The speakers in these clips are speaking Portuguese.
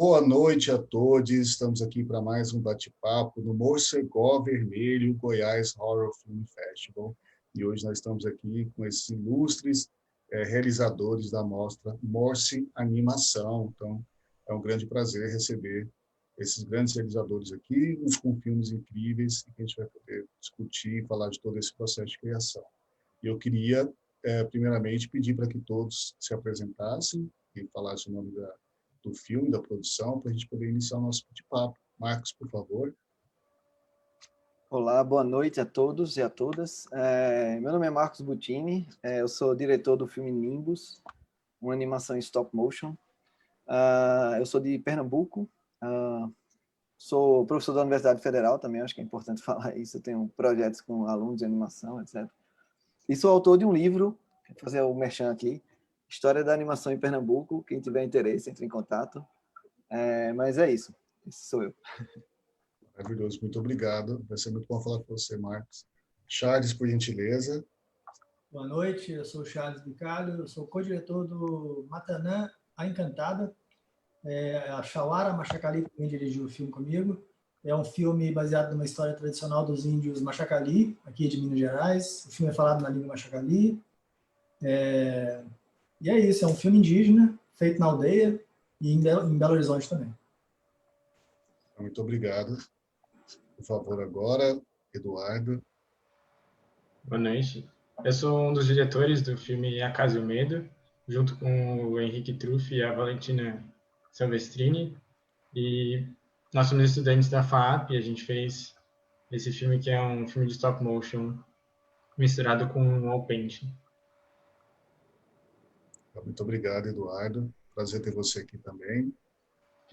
Boa noite a todos. Estamos aqui para mais um bate-papo no Morcegó Vermelho Goiás Horror Film Festival. E hoje nós estamos aqui com esses ilustres realizadores da mostra Morse Animação. Então, é um grande prazer receber esses grandes realizadores aqui, uns com filmes incríveis, que a gente vai poder discutir e falar de todo esse processo de criação. E eu queria, primeiramente, pedir para que todos se apresentassem e falassem o nome do filme, da produção, para a gente poder iniciar o nosso bate-papo. Marcos, por favor. Olá, boa noite a todos e a todas. Meu nome é Marcos Butini, eu sou diretor do filme Nimbus, uma animação em stop motion. Eu sou de Pernambuco, sou professor da Universidade Federal também, acho que é importante falar isso, eu tenho projetos com alunos de animação, etc. E sou autor de um livro, vou fazer o merchan aqui, História da Animação em Pernambuco, quem tiver interesse, entre em contato. Mas é isso, esse sou eu. Maravilhoso, muito obrigado. Vai ser muito bom falar com você, Marcos. Charles, por gentileza. Boa noite, eu sou o Charles Bicalho, eu sou co-diretor do Matanã, A Encantada. A Chauara Machacali também dirigiu o filme comigo. É um filme baseado numa história tradicional dos índios Machacali, aqui de Minas Gerais. O filme é falado na língua Machacali. E é isso, é um filme indígena, feito na aldeia e em Belo Horizonte também. Muito obrigado. Por favor, agora, Eduardo. Boa noite. Eu sou um dos diretores do filme A Casa e o Medo, junto com o Henrique Truffi e a Valentina Silvestrini. E nós somos estudantes da FAAP e a gente fez esse filme que é um filme de stop motion misturado com wall painting. Muito obrigado, Eduardo. Prazer ter você aqui também.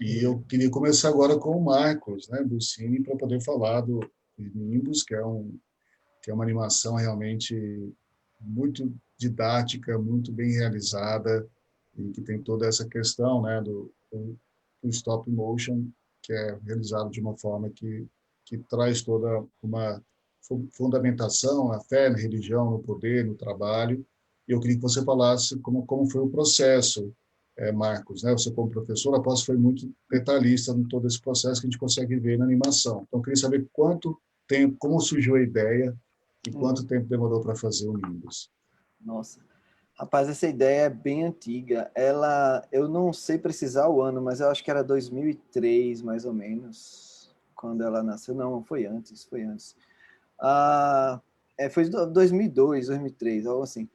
E eu queria começar agora com o Marcos, né, do Cine, para poder falar do Nimbus, que é uma animação realmente muito didática, muito bem realizada, e que tem toda essa questão, né, do stop motion, que é realizado de uma forma que traz toda uma fundamentação na fé, na religião, no poder, no trabalho. E eu queria que você falasse como foi o processo, Marcos, né? Você como professor, após foi muito detalhista em todo esse processo que a gente consegue ver na animação. Então, eu queria saber quanto tempo, como surgiu a ideia e quanto tempo demorou para fazer o Nimbus. Nossa, rapaz, essa ideia é bem antiga. Eu não sei precisar o ano, mas eu acho que era 2003, mais ou menos, quando ela nasceu. Não, foi antes, foi antes. Foi 2002, 2003, algo assim.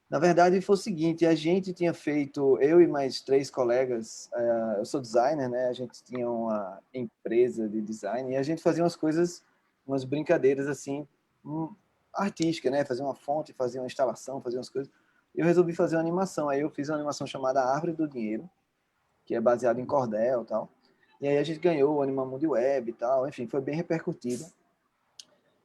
Na verdade, foi o seguinte, a gente tinha feito, eu e mais 3 colegas, eu sou designer, né? A gente tinha uma empresa de design e a gente fazia umas coisas, umas brincadeiras assim, artísticas, né? Fazia uma fonte, fazia uma instalação, fazia umas coisas. Eu resolvi fazer uma animação, aí eu fiz uma animação chamada Árvore do Dinheiro, que é baseada em cordel e tal. E aí a gente ganhou o Animamundi Web e tal, enfim, foi bem repercutido.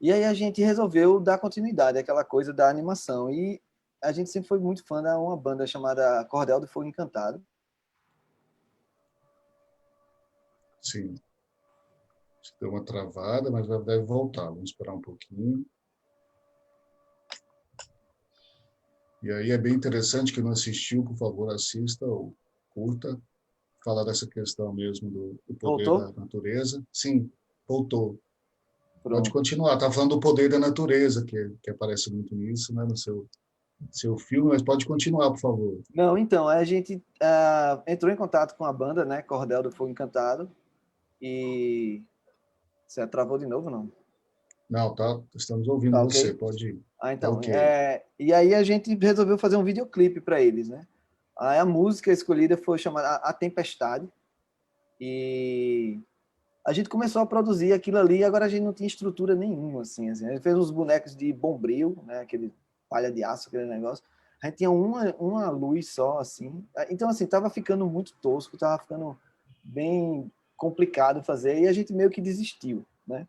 E aí a gente resolveu dar continuidade àquela coisa da animação. E a gente sempre foi muito fã de uma banda chamada Cordel do Fogo Encantado. Sim. Deu uma travada, mas deve voltar. Vamos esperar um pouquinho. E aí é bem interessante, quem não assistiu, por favor, assista ou curta. Falar dessa questão mesmo do poder Voltou? da natureza. Sim, voltou. Pronto. Pode continuar. Está falando do poder da natureza, que aparece muito nisso, né, no seu filme, mas pode continuar, por favor. Não, então, a gente entrou em contato com a banda, né, Cordel do Fogo Encantado, e... Você travou de novo, não? Não, tá, estamos ouvindo Tá, você, ok? pode ir. Então, Ok. e aí a gente resolveu fazer um videoclipe para eles, né? Aí a música escolhida foi chamada A Tempestade, e a gente começou a produzir aquilo ali, e agora a gente não tinha estrutura nenhuma, assim. A gente fez uns bonecos de bombril, né, aquele palha de aço, aquele negócio. A gente tinha uma luz só, assim. Então, assim, tava ficando muito tosco, tava ficando bem complicado fazer, e a gente meio que desistiu, né?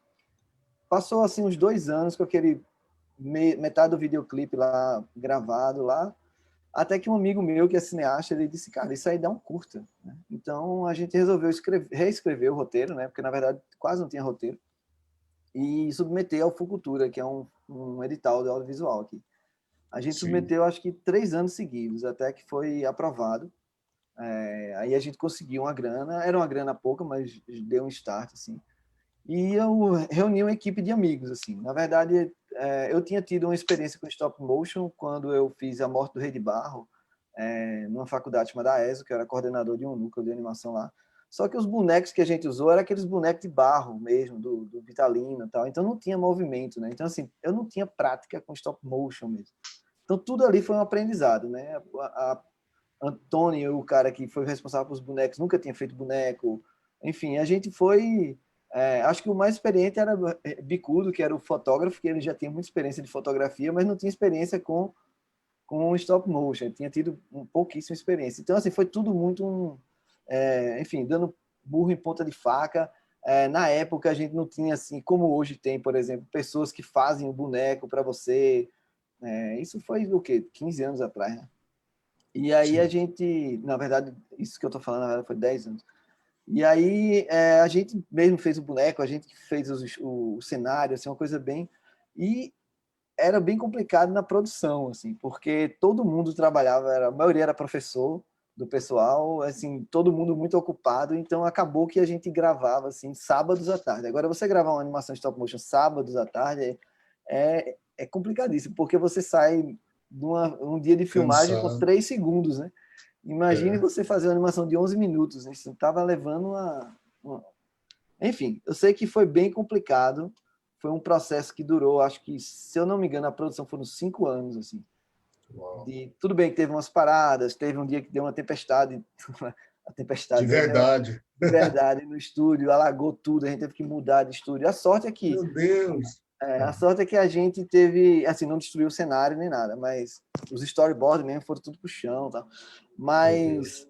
Passou, assim, uns 2 anos com aquele metade do videoclipe lá, gravado lá, até que um amigo meu, que é cineasta, ele disse, cara, isso aí dá um curta, né? Então, a gente resolveu reescrever o roteiro, né? Porque, na verdade, quase não tinha roteiro, e submeter ao Fucultura, que é um edital de audiovisual aqui. A gente Sim. submeteu, acho que 3 anos seguidos, até que foi aprovado. Aí a gente conseguiu uma grana, era uma grana pouca, mas deu um start, assim. E eu reuni uma equipe de amigos, assim. Na verdade, eu tinha tido uma experiência com stop motion quando eu fiz A Morte do Rei de Barro, numa faculdade chamada ESO, que eu era coordenador de um núcleo de animação lá. Só que os bonecos que a gente usou eram aqueles bonecos de barro mesmo, do Vitalino e tal. Então não tinha movimento, né? Então, assim, eu não tinha prática com stop motion mesmo. Então tudo ali foi um aprendizado, né? A Antônio, o cara que foi responsável pelos bonecos, nunca tinha feito boneco. Enfim, a gente foi... acho que o mais experiente era Bicudo, que era o fotógrafo, que ele já tinha muita experiência de fotografia, mas não tinha experiência com stop motion. Ele tinha tido pouquíssima experiência. Então, assim, foi tudo muito... enfim, dando burro em ponta de faca. Na época, a gente não tinha, assim, como hoje tem, por exemplo, pessoas que fazem o boneco para você. Isso foi o quê? 15 anos atrás, né? E aí Sim. a gente, na verdade, isso que eu tô falando, na verdade, foi 10 anos. E aí a gente mesmo fez o boneco, a gente fez o cenário, assim, uma coisa bem... E era bem complicado na produção, assim, porque todo mundo trabalhava, a maioria era professor do pessoal, assim, todo mundo muito ocupado, então acabou que a gente gravava, assim, sábados à tarde. Agora, você gravar uma animação stop motion sábados à tarde é complicadíssimo, porque você sai de um dia de filmagem com Cansado. 3 segundos, né? Imagine É. você fazer uma animação de 11 minutos, né? Você estava levando Enfim, eu sei que foi bem complicado, foi um processo que durou, acho que, se eu não me engano, a produção foram 5 anos, assim. Uau. Tudo bem que teve umas paradas, teve um dia que deu uma tempestade, a De tempestade verdade. de verdade no estúdio, alagou tudo, a gente teve que mudar de estúdio. Meu Deus. A sorte é que a gente teve, assim, não destruiu o cenário nem nada, mas os storyboards mesmo foram tudo pro chão, tá? Meu Deus. Mas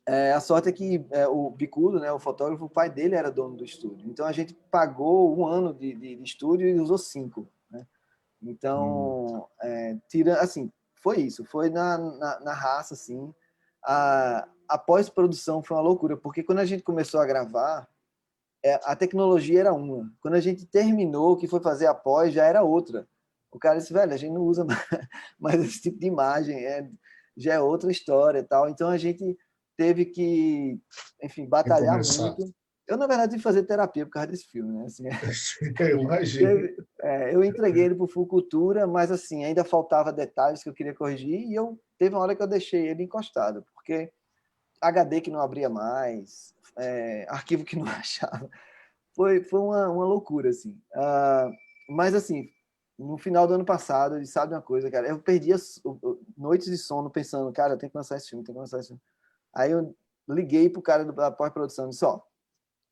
a sorte é que o Bicudo, né, o fotógrafo, o pai dele era dono do estúdio. Então a gente pagou 1 ano de estúdio e usou 5, né? Então, tira, assim, foi isso, foi na raça, assim. A pós-produção foi uma loucura, porque quando a gente começou a gravar, a tecnologia era uma. Quando a gente terminou, que foi fazer a pós, já era outra. O cara disse, velho, a gente não usa mais esse tipo de imagem, já é outra história e tal. Então a gente teve que, enfim, batalhar Recomeçar. muito. Eu, na verdade, tive que fazer terapia por causa desse filme, né? Assim, Eu imagino. eu entreguei ele para o Fucultura, mas assim, ainda faltava detalhes que eu queria corrigir e teve uma hora que eu deixei ele encostado, porque HD que não abria mais, arquivo que não achava. Foi uma loucura, assim. Mas, assim, no final do ano passado, e sabe uma coisa, cara? Eu perdi noites de sono pensando, cara, eu tenho que lançar esse filme, tenho que lançar esse filme. Aí eu liguei pro cara da pós-produção e disse, ó,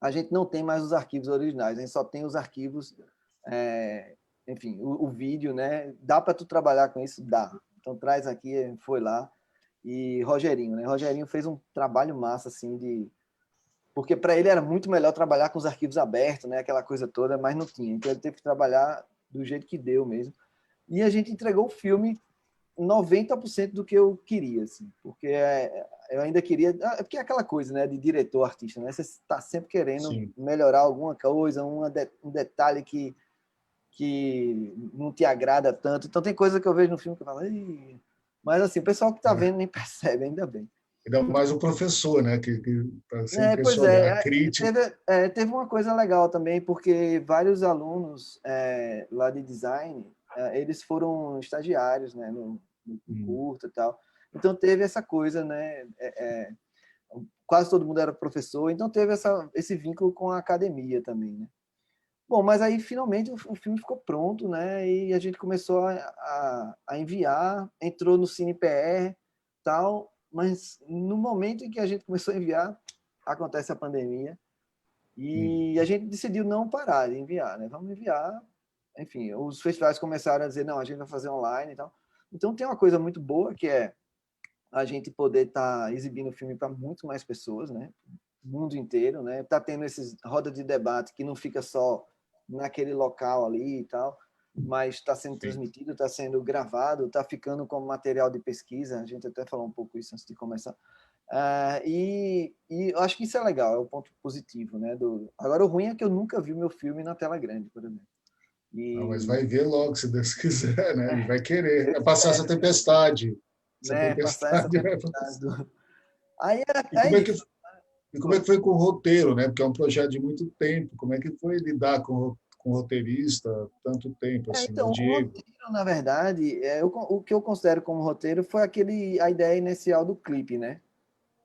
a gente não tem mais os arquivos originais, a gente só tem os arquivos, enfim, o vídeo, né? Dá para tu trabalhar com isso? Dá. Então traz aqui, foi lá. E Rogerinho, né? Rogerinho fez um trabalho massa, assim, porque para ele era muito melhor trabalhar com os arquivos abertos, né? Aquela coisa toda, mas não tinha. Então ele teve que trabalhar do jeito que deu mesmo. E a gente entregou o filme 90% do que eu queria, assim, porque eu ainda queria, porque é aquela coisa, né, de diretor artista, né? Você está sempre querendo Sim. melhorar alguma coisa, um detalhe que não te agrada tanto. Então tem coisa que eu vejo no filme que eu falo, Ih! Mas assim, o pessoal que está vendo nem percebe, ainda bem. Ainda mais o professor, né? Que está sempre com esse Pois olhar crítico. teve uma coisa legal também, porque vários alunos lá de design, eles foram estagiários, né, no curto e tal. Então teve essa coisa, né? Quase todo mundo era professor, então teve esse vínculo com a academia também, né? Bom, mas aí finalmente o filme ficou pronto, né? E a gente começou a enviar, entrou no Cine PR, tal, mas no momento em que a gente começou a enviar, acontece a pandemia e a gente decidiu não parar de enviar, né? Vamos enviar. Enfim, os festivais começaram a dizer, não, a gente vai fazer online e tal. Então tem uma coisa muito boa que é a gente poder estar exibindo o filme para muito mais pessoas, né? Mundo inteiro, né? Tá tendo esses roda de debate que não fica só naquele local ali e tal, mas está sendo transmitido, está sendo gravado, está ficando como material de pesquisa. A gente até falou um pouco isso antes de começar. E eu acho que isso é legal, é o ponto positivo, né? Agora o ruim é que eu nunca vi meu filme na tela grande, por exemplo. Não, mas E vai ver logo, se Deus quiser, né? Ele vai querer. eu Vai passar essa espero, tempestade. Essa né? Passar essa tempestade vai tempestade passar. Aí E é como é que, isso. e como é que foi com o roteiro, né? Porque é um projeto de muito tempo. Como é que foi lidar com o roteirista tanto tempo, assim, Então, o o Diego? roteiro, na verdade, o que eu considero como roteiro foi a ideia inicial do clipe, né?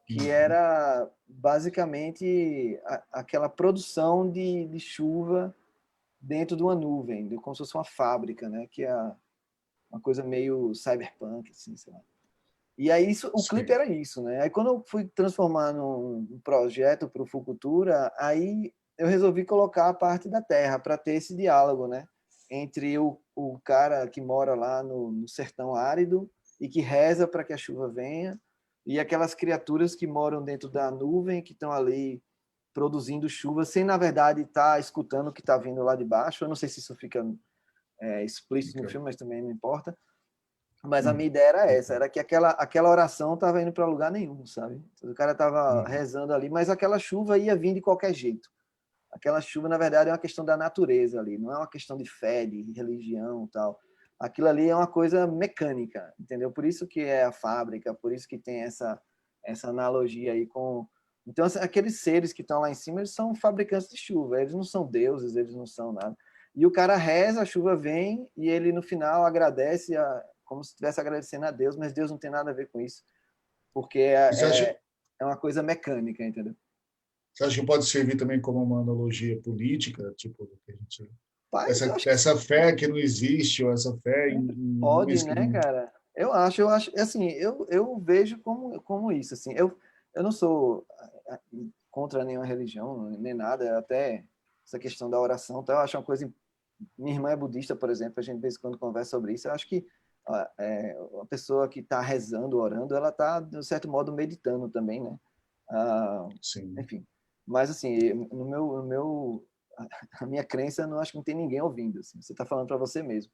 Que Uhum, era basicamente aquela produção de chuva dentro de uma nuvem, como se fosse uma fábrica, né? Que é uma coisa meio cyberpunk, assim, sei lá. E aí o clipe sim. era isso, né? Aí quando eu fui transformar num projeto para o Fucultura, aí eu resolvi colocar a parte da terra para ter esse diálogo, né? Entre o cara que mora lá no sertão árido e que reza para que a chuva venha, e aquelas criaturas que moram dentro da nuvem, que estão ali produzindo chuva, sem na verdade estar escutando o que está vindo lá de baixo. Eu não sei se isso fica explícito no Fica- filme, mas também não importa. Mas a minha Uhum, ideia era essa, fica. era que aquela oração estava indo para lugar nenhum, sabe? O cara estava Uhum, rezando ali, mas aquela chuva ia vir de qualquer jeito. Aquela chuva, na verdade, é uma questão da natureza ali, não é uma questão de fé, de religião, tal. Aquilo ali é uma coisa mecânica, entendeu? Por isso que é a fábrica, por isso que tem essa analogia aí com. Então, assim, aqueles seres que estão lá em cima, eles são fabricantes de chuva, eles não são deuses, eles não são nada. E o cara reza, a chuva vem e ele no final agradece, como se estivesse agradecendo a Deus, mas Deus não tem nada a ver com isso, porque E é uma coisa mecânica, entendeu? você acha que pode servir também como uma analogia política, tipo, do que a gente, Paz, eu acho que essa fé que não existe, ou essa fé em pode, nuvens que né, não. cara? Eu acho, assim, eu vejo como isso, assim, eu não sou contra nenhuma religião, nem nada, até essa questão da oração, então eu acho uma coisa, minha irmã é budista, por exemplo, a gente de vez em quando conversa sobre isso, eu acho que a pessoa que está rezando, orando, ela está, de um certo modo, meditando também, né? Ah, Sim. enfim, mas assim, a minha crença, eu não acho que não tem ninguém ouvindo, assim, você está falando para você mesmo.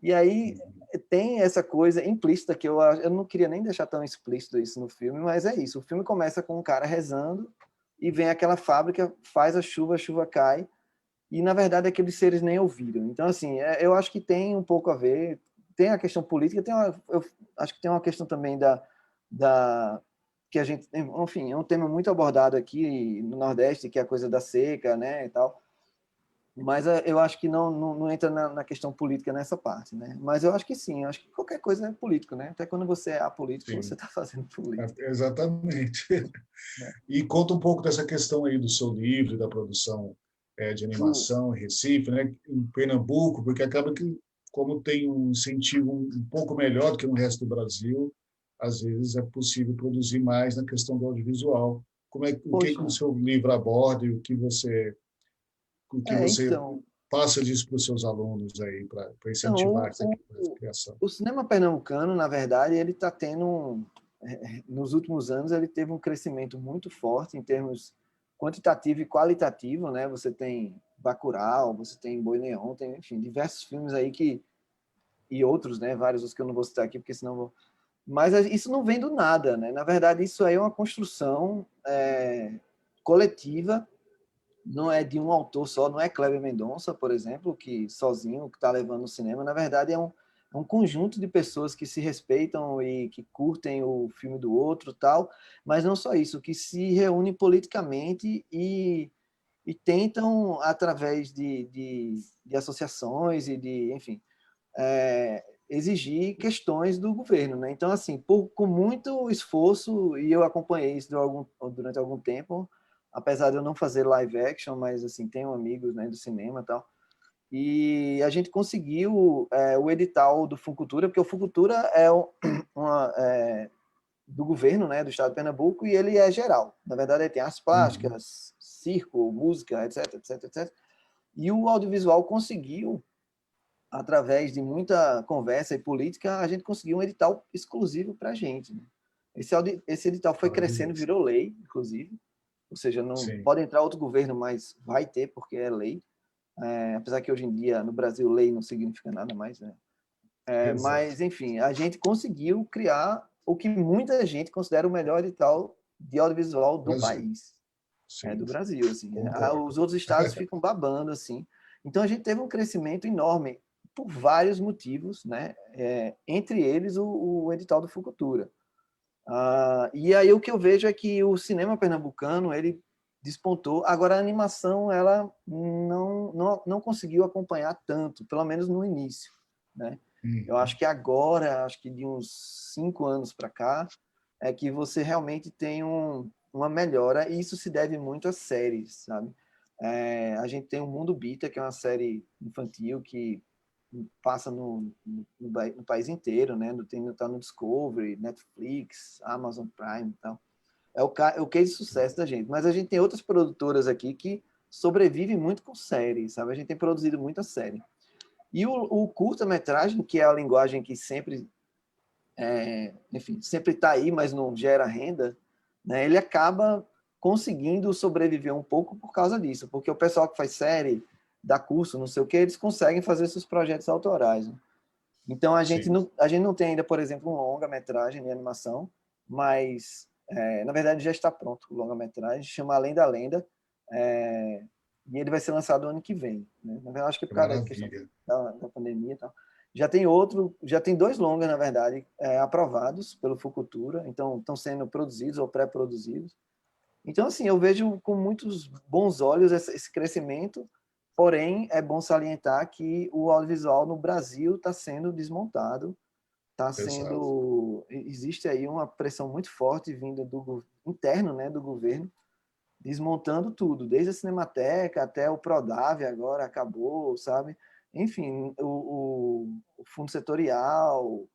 E aí Uhum. tem essa coisa implícita que eu não queria nem deixar tão explícito isso no filme, mas é isso. O filme começa com um cara rezando e vem aquela fábrica, faz a chuva cai, e na verdade aqueles seres nem ouviram. Então, assim, eu acho que tem um pouco a ver, tem a questão política, eu acho que tem uma questão também da que a gente, enfim, é um tema muito abordado aqui no Nordeste, que é a coisa da seca, né, e tal. Mas eu acho que não entra na questão política nessa parte, né? Mas eu acho que sim, eu acho que qualquer coisa é político, né? Até quando você é apolítico, você Sim, está fazendo política. exatamente. Né? E conta um pouco dessa questão aí do seu livro, da produção de O, animação em Recife, né, em Pernambuco, porque acaba que, como tem um incentivo um pouco melhor do que no resto do Brasil, às vezes é possível produzir mais na questão do audiovisual. O que que o poxa, seu livro aborda e o que você então, passa disso para os seus alunos aí, para incentivar então essa criação? o cinema pernambucano, na verdade, ele está tendo, nos últimos anos, ele teve um crescimento muito forte em termos quantitativo e qualitativo, né? Você tem Bacurau, você tem Boi Leão, tem, enfim, diversos filmes aí e outros, né? Vários os que eu não vou citar aqui, porque senão vou. Mas isso não vem do nada, né? Na verdade, isso aí é uma construção coletiva, não é de um autor só, não é Kleber Mendonça, por exemplo, que sozinho que está levando o cinema. Na verdade, é um conjunto de pessoas que se respeitam e que curtem o filme do outro, tal. Mas não só isso, que se reúnem politicamente e tentam através de associações e de, enfim, exigir questões do governo, né? Então, assim, com muito esforço, e eu acompanhei isso durante algum tempo, apesar de eu não fazer live action, mas, assim, tenho amigos, né, do cinema e tal, e a gente conseguiu o edital do Fucultura, porque o Fucultura é do governo, né, do estado de Pernambuco, e ele é geral. Na verdade, ele tem artes Uhum. plásticas, circo, música, etc, etc, etc. E o audiovisual conseguiu através de muita conversa e política, a gente conseguiu um edital exclusivo para a gente. Né? Esse edital foi crescendo, Maravilhoso. virou lei, inclusive. Ou seja, não Sim, pode entrar outro governo, mas vai ter, porque é lei. Apesar que hoje em dia, no Brasil, lei não significa nada mais. Né? exato. Mas, enfim, a gente conseguiu criar o que muita gente considera o melhor edital de audiovisual do Brasil. país, Sim, do Brasil. Assim. concordo. Os outros estados ficam babando, assim. Então, a gente teve um crescimento enorme por vários motivos, né? Entre eles o edital do Fucultura. E aí o que eu vejo é que o cinema pernambucano, ele despontou. Agora a animação, ela não conseguiu acompanhar tanto, pelo menos no início, né? Eu acho que agora, acho que de uns 5 anos para cá, é que você realmente tem uma melhora, e isso se deve muito às séries, sabe? A gente tem o Mundo Bita, que é uma série infantil que passa no país inteiro, né? Tá no Discovery, Netflix, Amazon Prime e tal. É o case de sucesso da gente. Mas a gente tem outras produtoras aqui que sobrevivem muito com séries, sabe? A gente tem produzido muita série. E o curta-metragem, que é a linguagem que sempre, enfim, sempre está aí, mas não gera renda, né? Ele acaba conseguindo sobreviver um pouco por causa disso, porque o pessoal que faz série, dá curso, não sei o que, eles conseguem fazer seus projetos autorais, né? Então, a gente não tem ainda, por exemplo, um longa-metragem de animação, mas, na verdade, já está pronto o longa-metragem, chama Além da Lenda, e ele vai ser lançado ano que vem, né? Na verdade, acho que por causa da questão da pandemia e tal. Já tem 2 longas, na verdade, aprovados pelo Fucultura, então estão sendo produzidos ou pré-produzidos. Então, assim, eu vejo com muitos bons olhos esse crescimento, porém, é bom salientar que o audiovisual no Brasil está sendo desmontado, existe aí uma pressão muito forte vinda interno, né, do governo, desmontando tudo, desde a Cinemateca até o Prodave agora acabou, sabe? Enfim, o fundo setorial.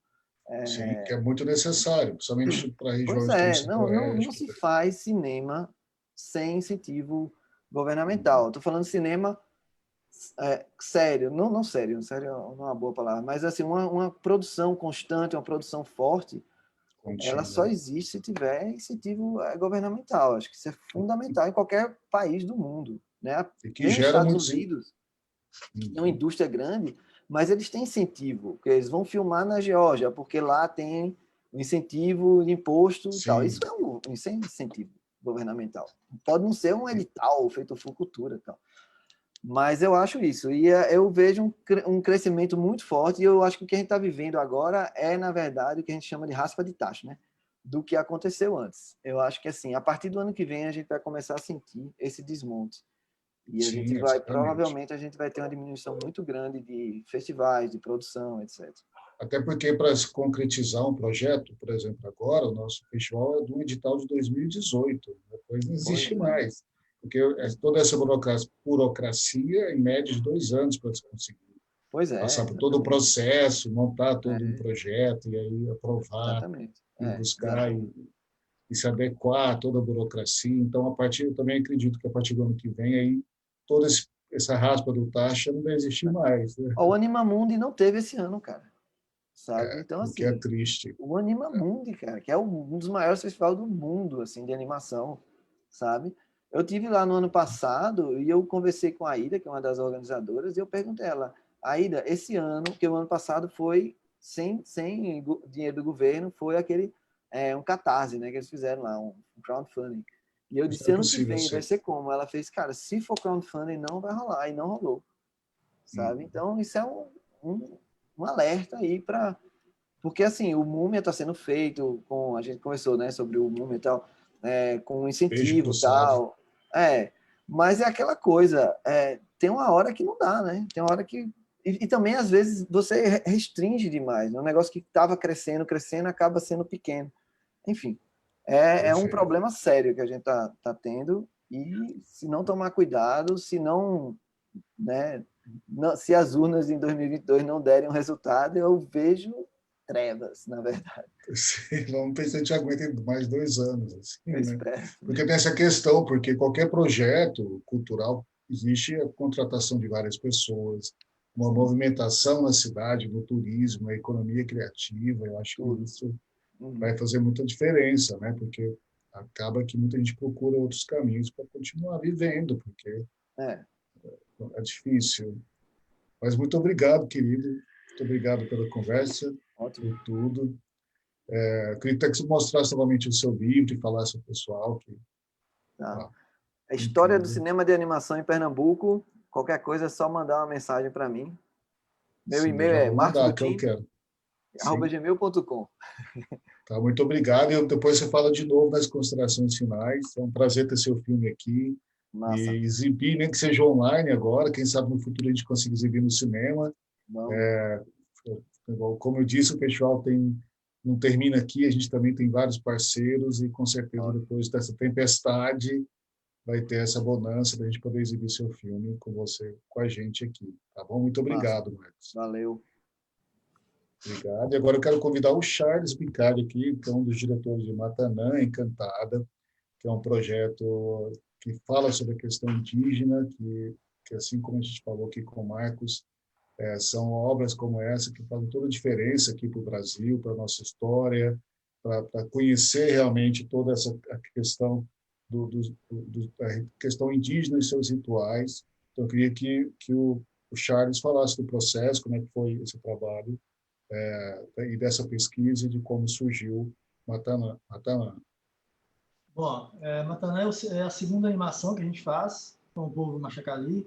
Sim, que é muito necessário, principalmente para Pois regiões do é, não centro-oeste. se faz cinema sem incentivo governamental. Estou falando cinema sério, não sério não é uma boa palavra, mas assim, uma produção constante, uma produção forte, ela só existe se tiver incentivo governamental. Acho que isso é fundamental em qualquer país do mundo, né? E que Nem os gera Estados muito... Unidos, que é uma indústria grande, mas eles têm incentivo, porque eles vão filmar na Geórgia, porque lá tem um incentivo de imposto e tal. Isso é incentivo governamental. Pode não ser um edital feito por cultura e tal. Mas eu acho isso. E eu vejo um crescimento muito forte, e eu acho que o que a gente está vivendo agora é, na verdade, o que a gente chama de raspa de taxa, né? Do que aconteceu antes. Eu acho que, assim, a partir do ano que vem, a gente vai começar a sentir esse desmonte. E a gente provavelmente, a gente vai ter uma diminuição muito grande de festivais, de produção, etc. Até porque, para se concretizar um projeto, por exemplo, agora, o nosso festival é do edital de 2018, depois não existe mais. Porque toda essa burocracia, em média, de 2 anos para se conseguir passar por todo o processo, montar todo um projeto, e aí aprovar, e buscar e se adequar a toda a burocracia. Então, eu também acredito que a partir do ano que vem, aí, toda essa raspa do taxa não vai existir mais. Né? O Animamundi não teve esse ano, cara. Sabe? Então, o assim, que é triste. O Animamundi, cara, que é um dos maiores festivais do mundo, assim, de animação, sabe? Eu tive lá no ano passado e eu conversei com a Aida, que é uma das organizadoras, e eu perguntei a ela, Aida, esse ano, que o ano passado foi sem dinheiro do governo, foi aquele, um catarse, né, que eles fizeram lá, um crowdfunding. E eu disse, ano que vem vai ser como? Ela fez, cara, se for crowdfunding não vai rolar, e não rolou, sabe? Então, isso é um alerta aí para... Porque, assim, o Múmia está sendo feito, a gente conversou, né, sobre o Múmia e tal, com incentivo e tal. Mas é aquela coisa, tem uma hora que não dá, né? Tem uma hora que... E também, às vezes, você restringe demais. Né? Um negócio que estava crescendo, acaba sendo pequeno. Enfim, é um problema sério que a gente tá tendo, e se não tomar cuidado, se não, né, se as urnas em 2022 não derem um resultado, eu vejo trevas, na verdade. Vamos ver se a gente aguenta mais 2 anos. Assim, eu espero. Né? Porque tem essa questão, porque qualquer projeto cultural existe a contratação de várias pessoas, uma movimentação na cidade, no turismo, a economia criativa. Eu acho que isso vai fazer muita diferença, né? Porque acaba que muita gente procura outros caminhos para continuar vivendo, porque é difícil. Mas muito obrigado, querido. Muito obrigado pela conversa, por tudo. Eu queria que você mostrasse novamente o seu livro e falasse ao pessoal. A história do cinema de animação em Pernambuco. Qualquer coisa é só mandar uma mensagem para mim. Meu e-mail é marcosdoutinho@gmail.com. Tá, muito obrigado. E depois você fala de novo nas considerações finais. É um prazer ter seu filme aqui e Massa. exibir, nem que seja online agora. Quem sabe no futuro a gente consiga exibir no cinema. Vamos. Como eu disse, o festival não termina aqui, a gente também tem vários parceiros e com certeza depois dessa tempestade vai ter essa bonança da gente poder exibir seu filme com você, com a gente aqui. Tá bom? Muito Massa. obrigado, Marcos. Valeu. Obrigado. E agora eu quero convidar o Charles Bicalho aqui, que é um dos diretores de Matanã Encantada, que é um projeto que fala sobre a questão indígena, que assim como a gente falou aqui com o Marcos, são obras como essa que fazem toda a diferença aqui para o Brasil, para a nossa história, para conhecer realmente toda essa a questão a questão indígena e seus rituais. Então, eu queria que o Charles falasse do processo, como é que foi esse trabalho, e dessa pesquisa e de como surgiu Matanã. Bom, Matanã é a segunda animação que a gente faz com o povo Machacali.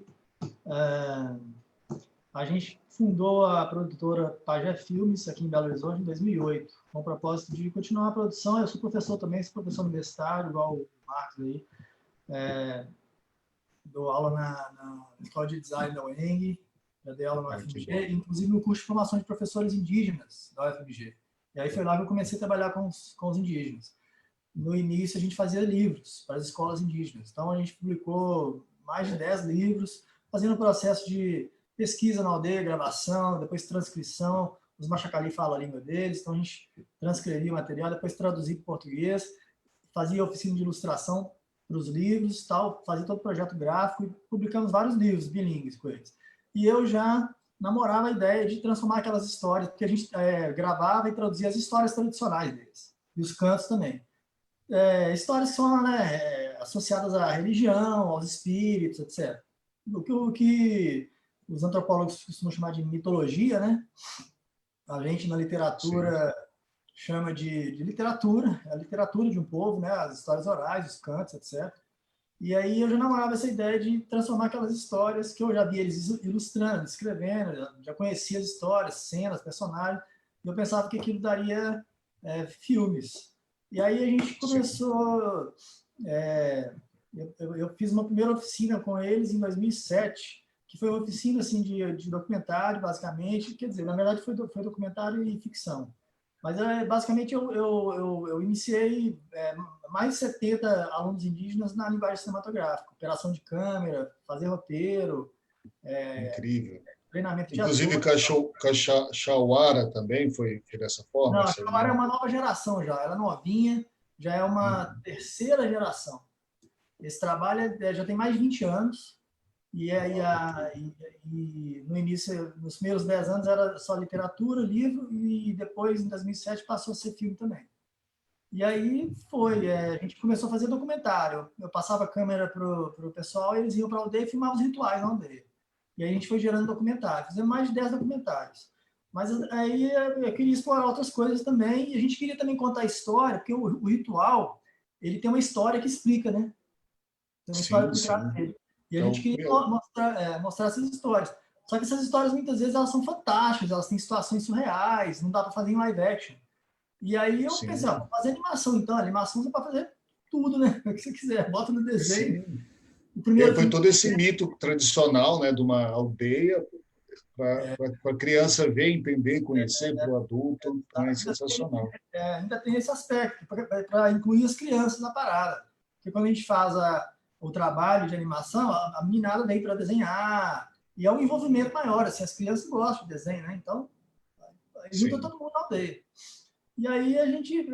A gente fundou a produtora Pajé Filmes aqui em Belo Horizonte em 2008, com o propósito de continuar a produção. Eu sou professor também, sou professor universitário, igual o Marcos aí. Dou aula na Escola de Design da UENG, já dei aula no UFMG, inclusive no curso de formação de professores indígenas da UFMG. E aí foi lá que eu comecei a trabalhar com os indígenas. No início, a gente fazia livros para as escolas indígenas. Então, a gente publicou mais de 10 livros, fazendo o processo de pesquisa na aldeia, gravação, depois transcrição. Os Machacali falam a língua deles, então a gente transcrevia o material, depois traduzia para o português, fazia oficina de ilustração para os livros, tal, fazia todo o projeto gráfico e publicamos vários livros bilíngues com eles. E eu já namorava a ideia de transformar aquelas histórias, porque a gente gravava e traduzia as histórias tradicionais deles, e os cantos também. Histórias que são associadas à religião, aos espíritos, etc. O que os antropólogos costumam chamar de mitologia, né? A gente na literatura chama de literatura, a literatura de um povo, né? As histórias orais, os cantos, etc. E aí eu já namorava essa ideia de transformar aquelas histórias que eu já via eles ilustrando, escrevendo, já conhecia as histórias, cenas, personagens, e eu pensava que aquilo daria filmes. E aí a gente começou... eu fiz uma primeira oficina com eles em 2007, que foi uma oficina assim, de documentário, basicamente. Quer dizer, na verdade foi documentário e ficção. Mas, basicamente, eu iniciei mais de 70 alunos indígenas na linguagem cinematográfica. Operação de câmera, fazer roteiro. Incrível. Treinamento de Inclusive, Cachauara também foi dessa forma? Não, a Cachauara é uma nova geração já. Ela é novinha, já é uma terceira geração. Esse trabalho já tem mais de 20 anos. E no início, nos primeiros 10 anos, era só literatura, livro, e depois, em 2007, passou a ser filme também. E aí a gente começou a fazer documentário. Eu passava a câmera para o pessoal, eles iam para a aldeia e filmavam os rituais na aldeia. E aí a gente foi gerando documentário. Fizemos mais de 10 documentários. Mas aí eu queria explorar outras coisas também, e a gente queria também contar a história, porque o ritual, ele tem uma história que explica, né? Tem uma história por trás dele. E a gente queria mostrar essas histórias. Só que essas histórias, muitas vezes, elas são fantásticas, elas têm situações surreais, não dá para fazer em live action. E aí eu pensei, vou fazer animação, então. Animação você pode fazer tudo, né? O que você quiser, bota no desenho. Foi todo esse mito tradicional, né, de uma aldeia, para a criança ver, entender, conhecer, para o adulto, então é sensacional. Ainda tem esse aspecto, para incluir as crianças na parada. Porque quando a gente faz o trabalho de animação, a meninada vem para desenhar, e é um envolvimento maior, assim, as crianças gostam de desenho, né? Então, junta todo mundo na aldeia. E aí a gente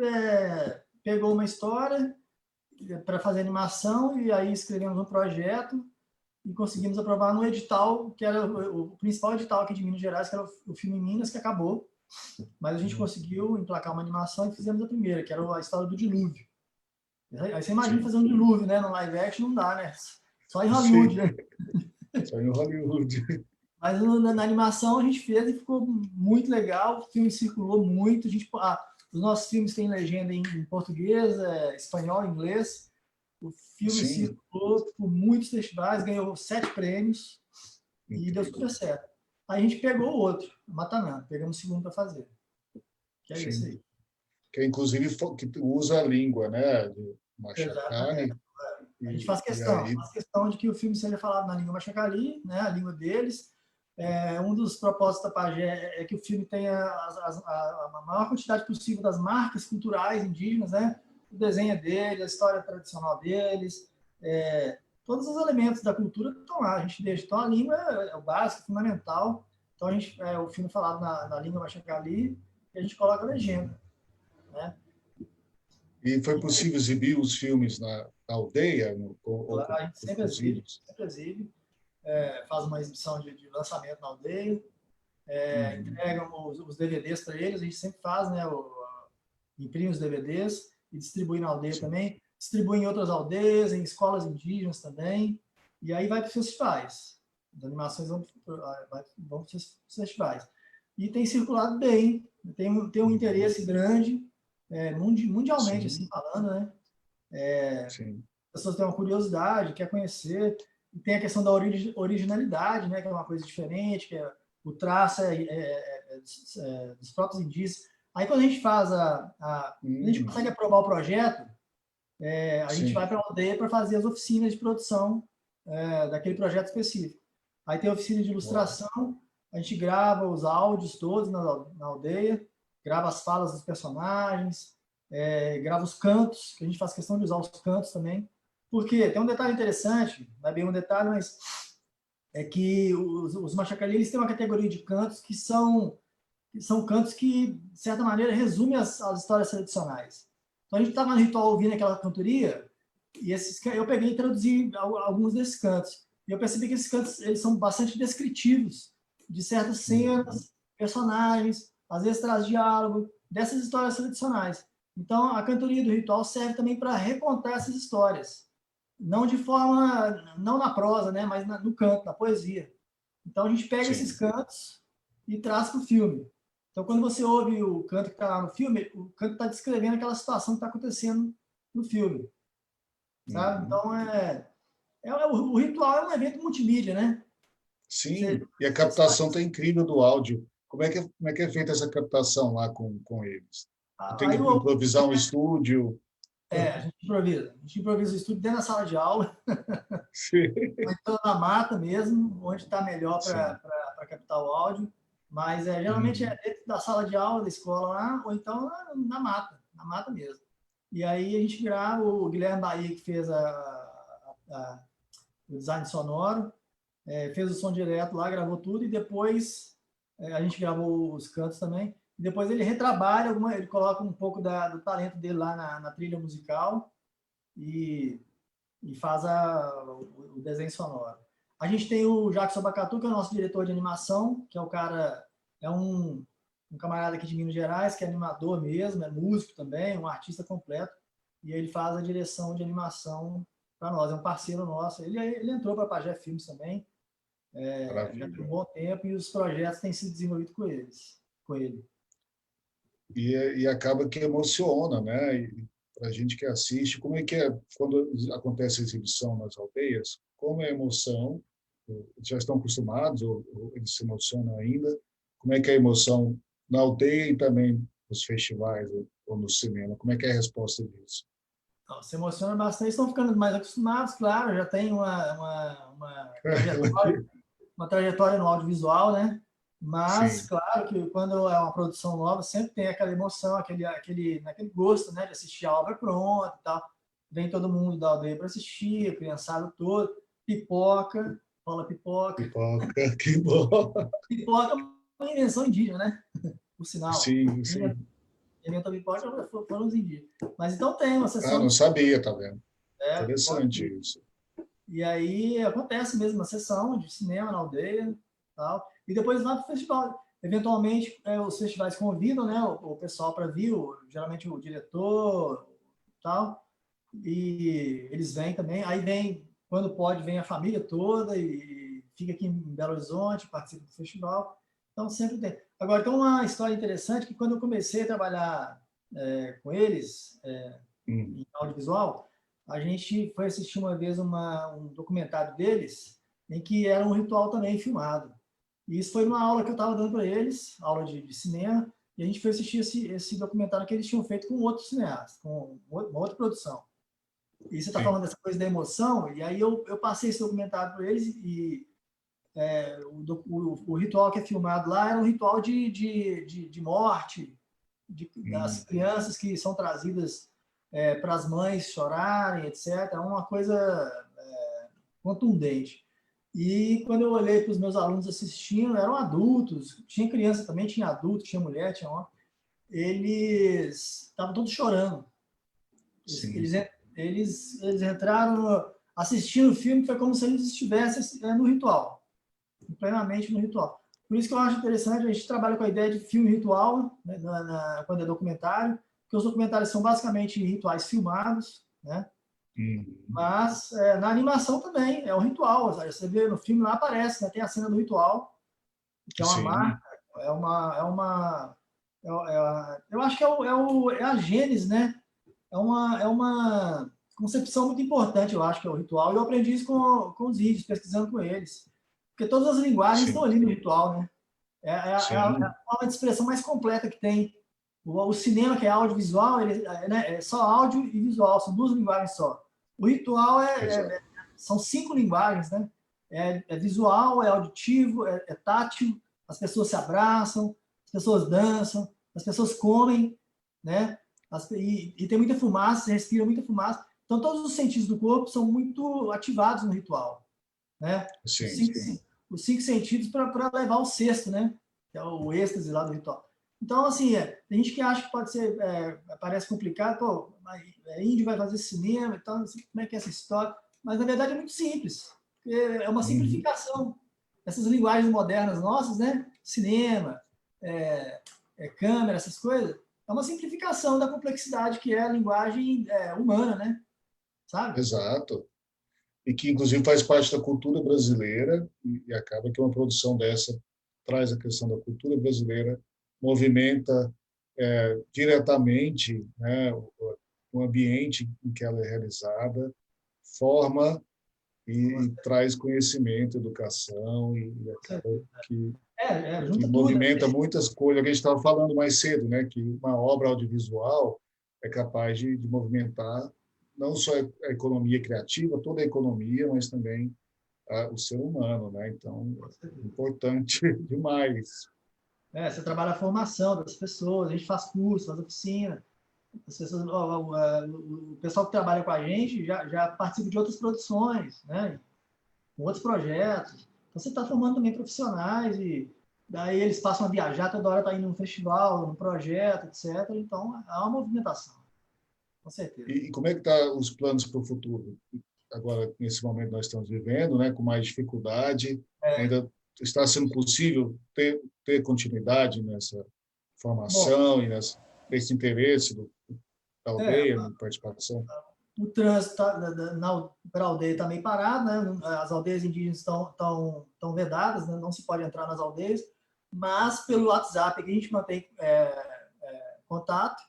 pegou uma história para fazer animação, e aí escrevemos um projeto, e conseguimos aprovar no edital, que era o principal edital aqui de Minas Gerais, que era o Filme Minas, que acabou. Mas a gente conseguiu emplacar uma animação e fizemos a primeira, que era a história do dilúvio. Aí você imagina fazer um dilúvio, né? No live action não dá, né? Só em Hollywood, né? Só em Hollywood. Mas na animação a gente fez e ficou muito legal. O filme circulou muito. Os nossos filmes têm legenda em português, espanhol, inglês. O filme circulou por muitos festivais, ganhou 7 prêmios e deu super certo. Aí a gente pegou o outro, Matanã. Pegamos o segundo para fazer. Que é isso aí. que inclusive que usa a língua, né, de Exatamente. Machacali. A gente faz questão de que o filme seja falado na língua Machacali, né, a língua deles. Um dos propósitos da Pagé é que o filme tenha a maior quantidade possível das marcas culturais indígenas, né? O desenho deles, a história tradicional deles, todos os elementos da cultura estão lá. A gente deixa. Então, a língua é o básico, fundamental. Então, o filme falado na língua Machacali e a gente coloca a legenda, né? E foi possível exibir os filmes na aldeia, ou A gente sempre exibe, faz uma exibição de lançamento na aldeia, entregam os DVDs para eles, a gente sempre faz, né, imprime os DVDs e distribui na aldeia também, distribui em outras aldeias, em escolas indígenas também, e aí vai para os festivais. As animações vão para os festivais. E tem circulado bem, tem um interesse grande, mundialmente, assim falando, né? As pessoas têm uma curiosidade, quer conhecer, e tem a questão da originalidade, né, que é uma coisa diferente, que o traço dos próprios indígenas. Aí, quando a gente faz a gente consegue aprovar o projeto, a gente vai para a aldeia para fazer as oficinas de produção daquele projeto específico. Aí tem a oficina de ilustração, a gente grava os áudios todos na aldeia, grava as falas dos personagens, grava os cantos, que a gente faz questão de usar os cantos também. Porque tem um detalhe interessante, não é bem um detalhe, mas é que os Machacali, eles têm uma categoria de cantos que são cantos que, de certa maneira, resumem as histórias tradicionais. Então, a gente estava no ritual ouvindo aquela cantoria, e eu peguei e traduzi alguns desses cantos. E eu percebi que esses cantos eles são bastante descritivos de certas cenas, personagens, às vezes traz diálogo, dessas histórias tradicionais. Então, a cantoria do ritual serve também para recontar essas histórias. Não de forma, não na prosa, né, mas no canto, na poesia. Então, a gente pega esses cantos e traz para o filme. Então, quando você ouve o canto que está lá no filme, o canto está descrevendo aquela situação que está acontecendo no filme. Sabe? Então, o ritual é um evento multimídia, né? Sim, e a captação está incrível do áudio. Como é que é feita essa captação lá com eles? Tem que improvisar um estúdio? A gente improvisa. A gente improvisa o estúdio dentro da sala de aula. Sim. Ou então na mata mesmo, onde está melhor para captar o áudio. Mas geralmente é dentro da sala de aula da escola lá, ou então na mata mesmo. E aí a gente grava, o Guilherme Bahia, que fez o design sonoro, fez o som direto lá, gravou tudo, e depois a gente gravou os cantos também. E depois ele retrabalha, ele coloca um pouco do talento dele lá na trilha musical e faz o desenho sonoro. A gente tem o Jackson Bacatu, que é o nosso diretor de animação, que é o cara, um camarada aqui de Minas Gerais, que é animador mesmo, é músico também, um artista completo, e ele faz a direção de animação para nós, é um parceiro nosso. Ele entrou para a Pagé Filmes também, já tem um bom tempo, e os projetos têm sido desenvolvidos com ele. E acaba que emociona, né? Para a gente que assiste, como é que é quando acontece a exibição nas aldeias? Como é a emoção? Já estão acostumados ou eles se emocionam ainda? Como é que é a emoção na aldeia e também nos festivais ou no cinema? Como é que é a resposta disso? Então, se emociona bastante, estão ficando mais acostumados, claro, já tem uma trajetória no audiovisual, né? Mas, claro que quando é uma produção nova, sempre tem aquela emoção, aquele gosto, né, de assistir a obra pronta e tal. Vem todo mundo da aldeia para assistir, a criançada toda, pipoca, fala pipoca. Pipoca, que bom. Pipoca é uma invenção indígena, né? Por sinal. Sim. Inventou pipoca foram os indígenas. Mas então tem uma sessão. Não sabia, tá vendo? Interessante pipoca. Isso. E aí acontece mesmo uma sessão de cinema na aldeia, tal. E depois vai para o festival. Eventualmente, os festivais convidam, né, o pessoal para vir, geralmente o diretor, tal, e eles vêm também. Aí vem, quando pode, vem a família toda e fica aqui em Belo Horizonte, participa do festival. Então, sempre tem. Agora, tem uma história interessante que quando eu comecei a trabalhar com eles, em audiovisual, a gente foi assistir uma vez um documentário deles, em que era um ritual também filmado. E isso foi uma aula que eu estava dando para eles, aula de cinema, e a gente foi assistir esse documentário que eles tinham feito com outro cineasta, com uma outra produção. E você está falando dessa coisa da emoção, e aí eu passei esse documentário para eles, e o ritual que é filmado lá era um ritual de morte, das crianças que são trazidas para as mães chorarem, etc. É uma coisa contundente. E quando eu olhei para os meus alunos assistindo, eram adultos, tinha criança também, tinha adulto, tinha mulher, tinha homem, eles estavam todos chorando. Eles entraram assistindo o filme, foi como se eles estivessem no ritual, plenamente no ritual. Por isso que eu acho interessante, a gente trabalha com a ideia de filme ritual, né, quando é documentário, porque os documentários são basicamente rituais filmados, né? Mas na animação também é um ritual. Você vê no filme lá aparece, né? Tem a cena do ritual, que é uma marca, eu acho que é a gênese, né? É uma concepção muito importante, eu acho que é o ritual. E eu aprendi isso com os vídeos, pesquisando com eles, porque todas as linguagens estão ali no ritual, né? É a forma de expressão mais completa que tem. O cinema, que é audiovisual, é só áudio e visual, são duas linguagens só. O ritual são 5 linguagens, né? É visual, é auditivo, é tátil, as pessoas se abraçam, as pessoas dançam, as pessoas comem, né? E tem muita fumaça, você respira muita fumaça. Então, todos os sentidos do corpo são muito ativados no ritual, né? Os 5 sentidos para levar o sexto, né? Que é o êxtase lá do ritual. Então, assim, tem gente que acha que pode ser, parece complicado, pô, índio vai fazer cinema e tal, não sei como é que é essa história, mas na verdade é muito simples, é uma simplificação. Essas linguagens modernas nossas, né? Cinema, câmera, essas coisas, é uma simplificação da complexidade que é a linguagem humana, né? Sabe? Exato. E que, inclusive, faz parte da cultura brasileira, e acaba que uma produção dessa traz a questão da cultura brasileira, movimenta diretamente, né, o ambiente em que ela é realizada, forma e traz conhecimento, educação, e acaba que movimenta muitas coisas. A gente estava falando mais cedo, né, que uma obra audiovisual é capaz de movimentar não só a economia criativa, toda a economia, mas também o ser humano, né? Então, é importante demais. Você trabalha a formação das pessoas, a gente faz curso, faz oficina. As pessoas, o pessoal que trabalha com a gente já participa de outras produções, né? Com outros projetos. Então, você está formando também profissionais e daí eles passam a viajar, toda hora está indo num festival, num projeto, etc. Então, há uma movimentação, com certeza. E como é que estão os planos para o futuro? Agora, nesse momento nós estamos vivendo, né, com mais dificuldade, ainda está sendo possível ter continuidade nessa formação e nesse interesse da aldeia, na participação? O trânsito para a aldeia está meio parado, né? As aldeias indígenas estão vedadas, né? Não se pode entrar nas aldeias, mas pelo WhatsApp que a gente mantém contato,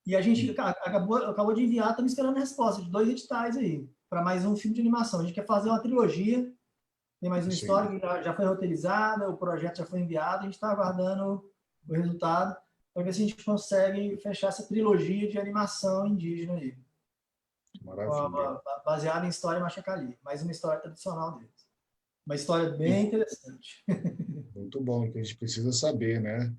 e a gente acabou de enviar, estamos esperando a resposta de 2 editais aí, para mais um filme de animação. A gente quer fazer uma trilogia, tem mais uma história que já foi roteirizada, o projeto já foi enviado, a gente está aguardando o resultado para ver se a gente consegue fechar essa trilogia de animação indígena aí. Maravilha. Baseada em história Machacali, mais uma história tradicional deles. Uma história bem interessante. Muito bom, que a gente precisa saber, né?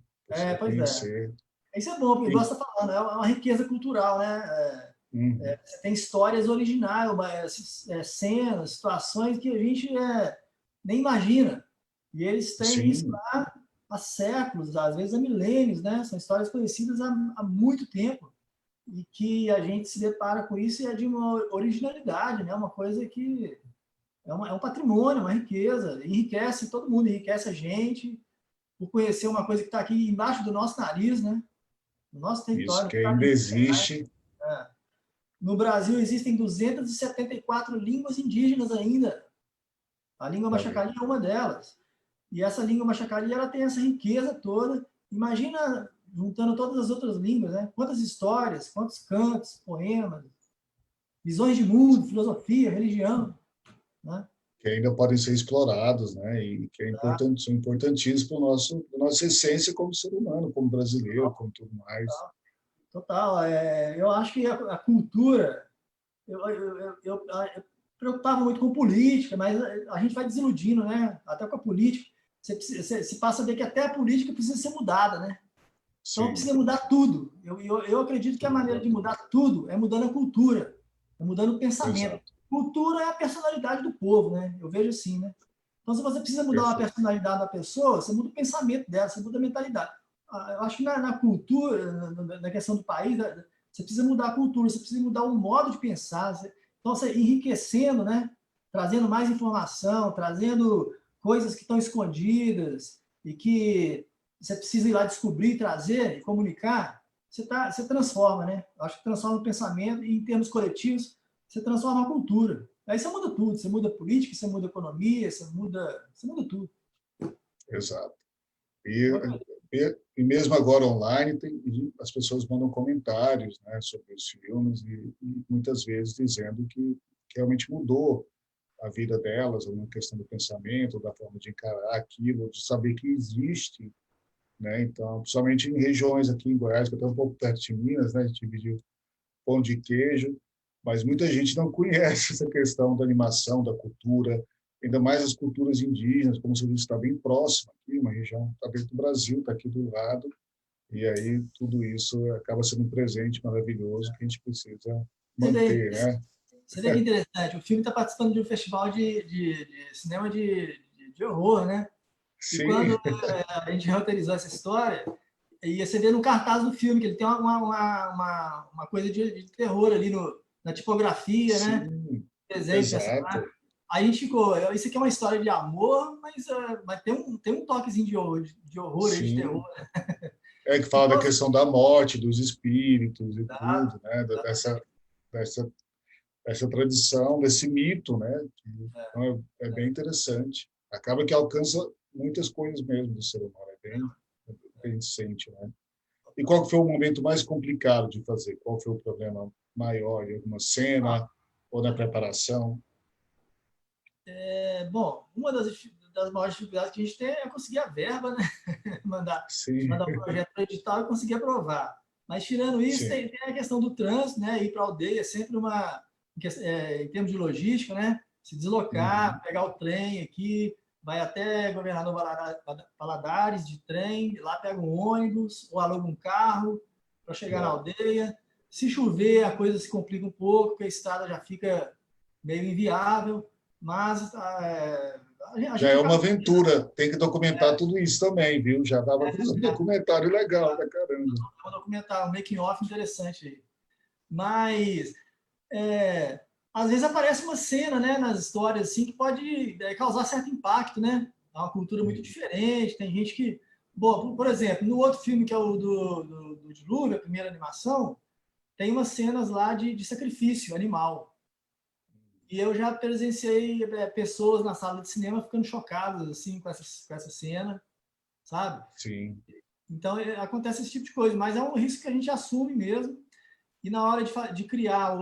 Conhecer. Isso é bom, porque você está falando, é uma riqueza cultural, né? Você tem histórias originais, cenas, situações que a gente nem imagina. E eles têm isso lá há séculos, às vezes há milênios, né? São histórias conhecidas há muito tempo. E que a gente se depara com isso e é de uma originalidade, né? Uma coisa que é um patrimônio, uma riqueza, enriquece todo mundo, enriquece a gente, por conhecer uma coisa que está aqui embaixo do nosso nariz, né? No nosso território. Isso, que ainda existe. No Brasil existem 274 línguas indígenas ainda. A língua Machacali é uma delas. E essa língua Machacali, ela tem essa riqueza toda. Imagina juntando todas as outras línguas, né? Quantas histórias, quantos cantos, poemas, visões de mundo, filosofia, religião, né? que ainda podem ser explorados, né? E que são importantíssimos para nossa essência como ser humano, como brasileiro, como tudo mais. Total. Eu acho que a cultura, eu preocupava muito com política, mas a gente vai desiludindo, né? Até com a política. Você passa a ver que até a política precisa ser mudada, né? Então Sim, precisa mudar tudo. Eu acredito que a maneira de mudar tudo é mudando a cultura, é mudando o pensamento. exato, Cultura é a personalidade do povo, né? Eu vejo assim, né? Então, se você precisa mudar uma perfeito. personalidade da pessoa, você muda o pensamento dela, você muda a mentalidade. Eu acho que na cultura, na questão do país, você precisa mudar a cultura, você precisa mudar o modo de pensar. Então, você enriquecendo, né? Trazendo mais informação, trazendo coisas que estão escondidas e que você precisa ir lá descobrir, trazer e comunicar, você transforma, né? Eu acho que transforma o pensamento e, em termos coletivos, você transforma a cultura. Aí você muda tudo, você muda a política, você muda a economia, você muda tudo. Exato. E mesmo agora online, as pessoas mandam comentários, né, sobre os filmes e muitas vezes dizendo que realmente mudou a vida delas, uma questão do pensamento, da forma de encarar aquilo, de saber que existe, né? Então, principalmente em regiões aqui em Goiás, que eu estou um pouco perto de Minas, né? A gente divide pão de queijo, mas muita gente não conhece essa questão da animação, da cultura, ainda mais as culturas indígenas, como você disse, está bem próximo aqui, uma região está dentro do Brasil, está aqui do lado, e aí tudo isso acaba sendo um presente maravilhoso que a gente precisa manter, né? Você vê que interessante, o filme está participando de um festival de cinema de horror, né? E quando Sim, a gente roteirizou essa história, e você vê no cartaz do filme que ele tem uma coisa de terror ali na tipografia, né? sim, Desenho do personagem. exato. Aí a gente ficou, isso aqui é uma história de amor, mas tem um toquezinho de horror aí, de terror. Sim. É que fala da Então, questão da morte, dos espíritos e tá, tudo, né? Dessa, dessa tradição, desse mito, né? Então é bem interessante. Acaba que alcança muitas coisas mesmo do ser humano, bem sente, né? E qual foi o momento mais complicado de fazer? Qual foi o problema maior em alguma cena ou na preparação? bom, uma das maiores dificuldades que a gente tem é conseguir a verba, né? mandar, Sim, mandar o projeto para o edital e conseguir aprovar. Mas, tirando isso, sim. tem a questão do trânsito, né? Ir para a aldeia é sempre em termos de logística, né? Se deslocar, Uhum. pegar o trem aqui, vai até Governador Valadares de trem, lá pega um ônibus ou aluga um carro para chegar na Uau. aldeia. Se chover, a coisa se complica um pouco, porque a estrada já fica meio inviável, mas a Já é gente uma acaba. aventura. Tem que documentar tudo isso também, viu? Já dava para fazer um documentário legal da caramba. Um documentário, um making-off interessante aí. Mas, é, às vezes aparece uma cena, né, nas histórias, assim, que pode causar certo impacto, né? É uma cultura muito diferente, tem gente que... Bom, por exemplo, no outro filme, que é o do Dilúvio, a primeira animação, tem umas cenas lá de sacrifício animal. E eu já presenciei pessoas na sala de cinema ficando chocadas, assim, com essa cena, sabe? Sim, Então, acontece esse tipo de coisa, mas é um risco que a gente assume mesmo. E na hora de criar,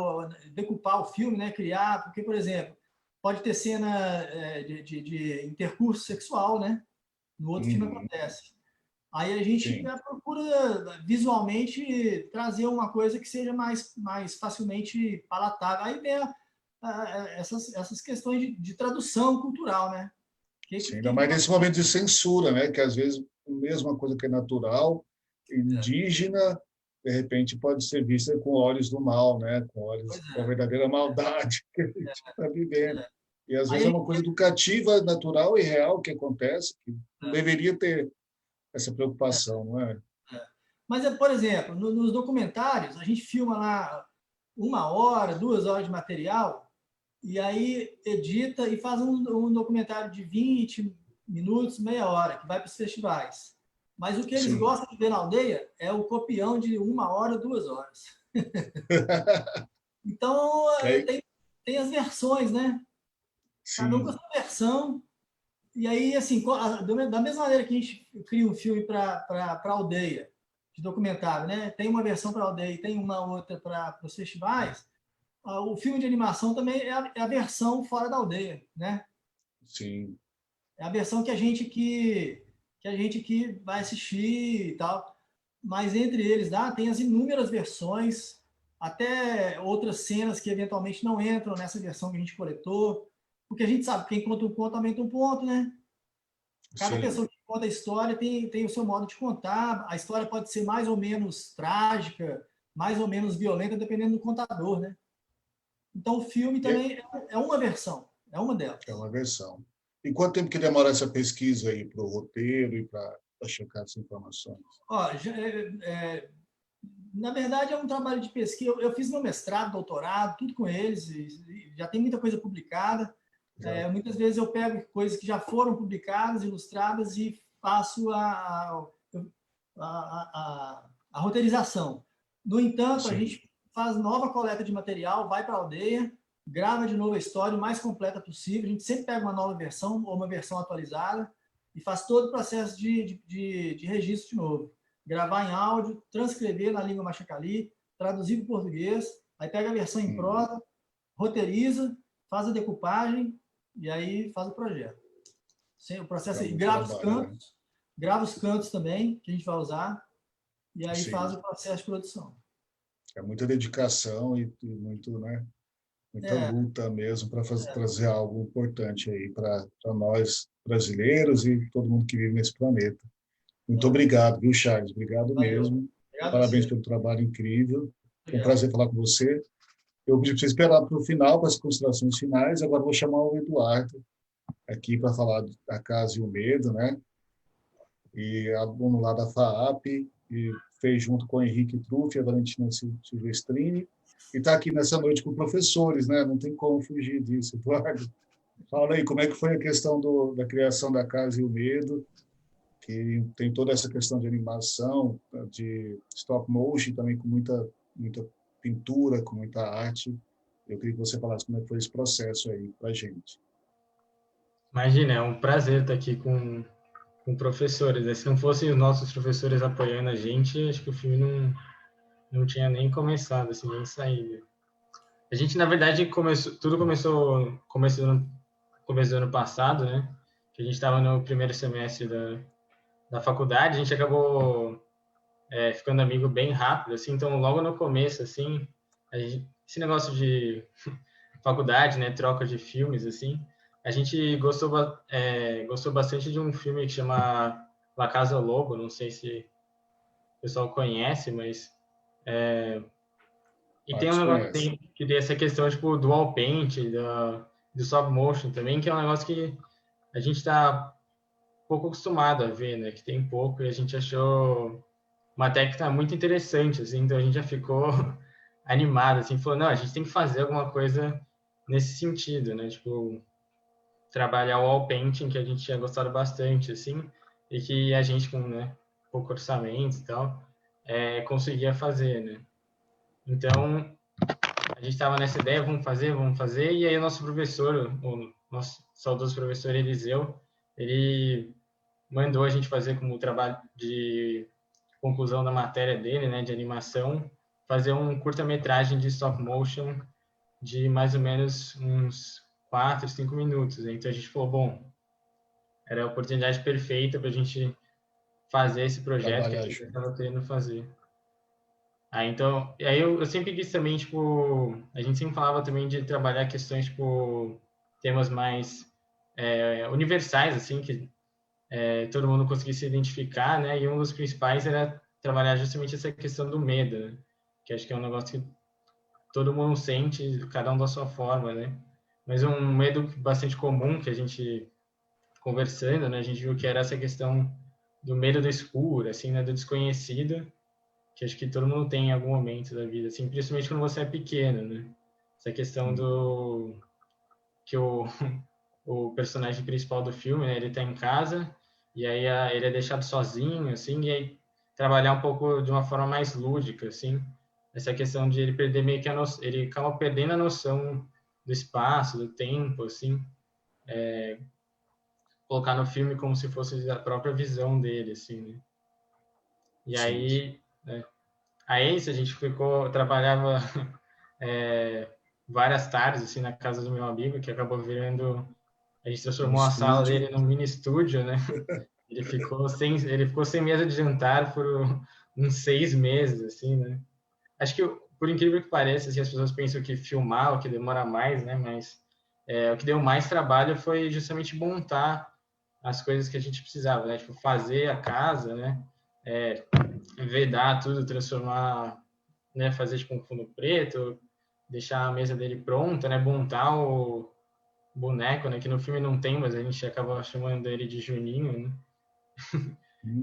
decupar o filme, né? Criar, porque, por exemplo, pode ter cena de intercurso sexual, né? No outro filme uhum. acontece. Aí a gente Sim. procura visualmente trazer uma coisa que seja mais facilmente palatável. Aí vem essas questões de tradução cultural, né? Sim, ainda mais nesse momento de censura, né? Que às vezes a mesma coisa que é natural, indígena, de repente pode ser vista com olhos do mal, né? Com olhos Pois da é. verdadeira maldade que a gente está vivendo. E às vezes é Aí, uma coisa educativa, natural e real que acontece, que não é, deveria ter essa preocupação, não é? mas, por exemplo, nos documentários, a gente filma lá 1 hora, 2 horas de material, e aí edita e faz um documentário de 20 minutos, meia hora, que vai para os festivais. Mas o que eles Sim, gostam de ver na aldeia é o copião de 1 hora, 2 horas. Então, é, tem as versões, né? Cada um com a sim, sua versão. E aí, assim, da mesma maneira que a gente cria um filme para a aldeia, de documentário, né? Tem uma versão para a aldeia e tem uma outra para os festivais. O filme de animação também é a versão fora da aldeia, né? Sim. É a versão que a gente que vai assistir e tal. Mas entre eles, tem as inúmeras versões, até outras cenas que eventualmente não entram nessa versão que a gente coletou, porque a gente sabe que quem conta um ponto aumenta um ponto, né? Cada Sim. pessoa que conta a história tem o seu modo de contar. A história pode ser mais ou menos trágica, mais ou menos violenta, dependendo do contador, né? Então, o filme E também é uma versão, é uma é delas. uma versão. E quanto tempo que demora essa pesquisa aí para o roteiro e para checar essas informações? Ó, na verdade, é um trabalho de pesquisa. Eu fiz meu mestrado, doutorado, tudo com eles, e já tem muita coisa publicada. Já, Muitas vezes eu pego coisas que já foram publicadas, ilustradas, e faço a roteirização. No entanto, a sim. gente faz nova coleta de material, vai para a aldeia, grava de novo a história o mais completa possível. A gente sempre pega uma nova versão ou uma versão atualizada e faz todo o processo de registro de novo. Gravar em áudio, transcrever na língua machacali, traduzir para o português, aí pega a versão em Uhum. prosa, roteiriza, faz a decupagem e aí faz o projeto. O processo É aí, muito trabalho, né? grava os cantos também que a gente vai usar e aí faz Sim. o processo de produção. É muita dedicação e muito, né? Muita É, luta mesmo para trazer algo importante aí para nós brasileiros e todo mundo que vive nesse planeta. Muito é, obrigado, viu, Charles? Obrigado valeu. mesmo. Obrigado a Parabéns você. pelo trabalho incrível. Foi um Obrigado. prazer falar com você. Eu pedi para você esperar para o final, para as considerações finais. Agora vou chamar o Eduardo aqui para falar da Casa e o Medo, né? E aluno lá da FAAP, e fez junto com o Henrique Truffi, a Valentina Silvestrini, e está aqui nessa noite com professores, né? Não tem como fugir disso, Eduardo. Fala aí, como é que foi a questão da criação da Casa e o Medo, que tem toda essa questão de animação, de stop motion, também com muita pintura, com muita arte. Eu queria que você falasse como é que foi esse processo aí para a gente. Imagina, é um prazer estar aqui com professores, né? Se não fossem os nossos professores apoiando a gente, acho que o filme não tinha nem começado, assim, nem saído. A gente, na verdade, tudo começou começo do ano passado, né? Que a gente estava no primeiro semestre da faculdade, a gente acabou ficando amigo bem rápido, assim, então logo no começo, assim, esse negócio de faculdade, né, troca de filmes, assim, a gente gostou bastante de um filme que chama La Casa ao Lobo, não sei se o pessoal conhece, mas e tem um Marcos negócio conhece. que tem essa questão tipo do wall paint, do stop motion também, que é um negócio que a gente está pouco acostumado a ver, né, que tem pouco e a gente achou uma técnica muito interessante, assim, então a gente já ficou animado, assim, falou, não, a gente tem que fazer alguma coisa nesse sentido, né, tipo, trabalhar o wall painting, que a gente tinha gostado bastante, assim, e que a gente com, né, pouco orçamento e tal, conseguia fazer, né. Então, a gente estava nessa ideia, vamos fazer, e aí o nosso professor, o nosso saudoso professor Eliseu, ele mandou a gente fazer como trabalho de conclusão da matéria dele, né, de animação, fazer um curta-metragem de stop motion de mais ou menos uns 4, 5 minutos. Então a gente falou, bom, era a oportunidade perfeita para a gente fazer esse projeto que a Trabalhar gente junto. estava querendo fazer. Então, e aí eu sempre quis também, tipo, a gente sempre falava também de trabalhar questões, tipo, temas mais universais, assim, que todo mundo conseguisse se identificar, né? E um dos principais era trabalhar justamente essa questão do medo, né? Que acho que é um negócio que todo mundo sente, cada um da sua forma, né? Mas um medo bastante comum que a gente conversando, né? A gente viu que era essa questão do medo do escuro, assim, né? Do desconhecido, que acho que todo mundo tem em algum momento da vida, assim, principalmente quando você é pequeno, né? Essa questão Uhum. do que o personagem principal do filme, né? Ele tá em casa e aí ele é deixado sozinho, assim, e aí trabalhar um pouco de uma forma mais lúdica, assim, essa questão de ele perder meio que ele acaba perdendo a noção do espaço, do tempo, assim, colocar no filme como se fosse a própria visão dele, assim, né? E Sim. aí a gente trabalhava várias tardes, assim, na casa do meu amigo, que acabou virando A gente transformou a sala dele num mini estúdio, né? Ele ficou sem mesa de jantar por uns 6 meses, assim, né? Acho que, por incrível que pareça, assim, as pessoas pensam que filmar é o que demora mais, né? Mas o que deu mais trabalho foi justamente montar as coisas que a gente precisava, né? Tipo, fazer a casa, né? Vedar tudo, transformar, né? Fazer tipo um fundo preto, deixar a mesa dele pronta, né? Montar o boneco, né? Que no filme não tem, mas a gente acaba chamando ele de Juninho, né?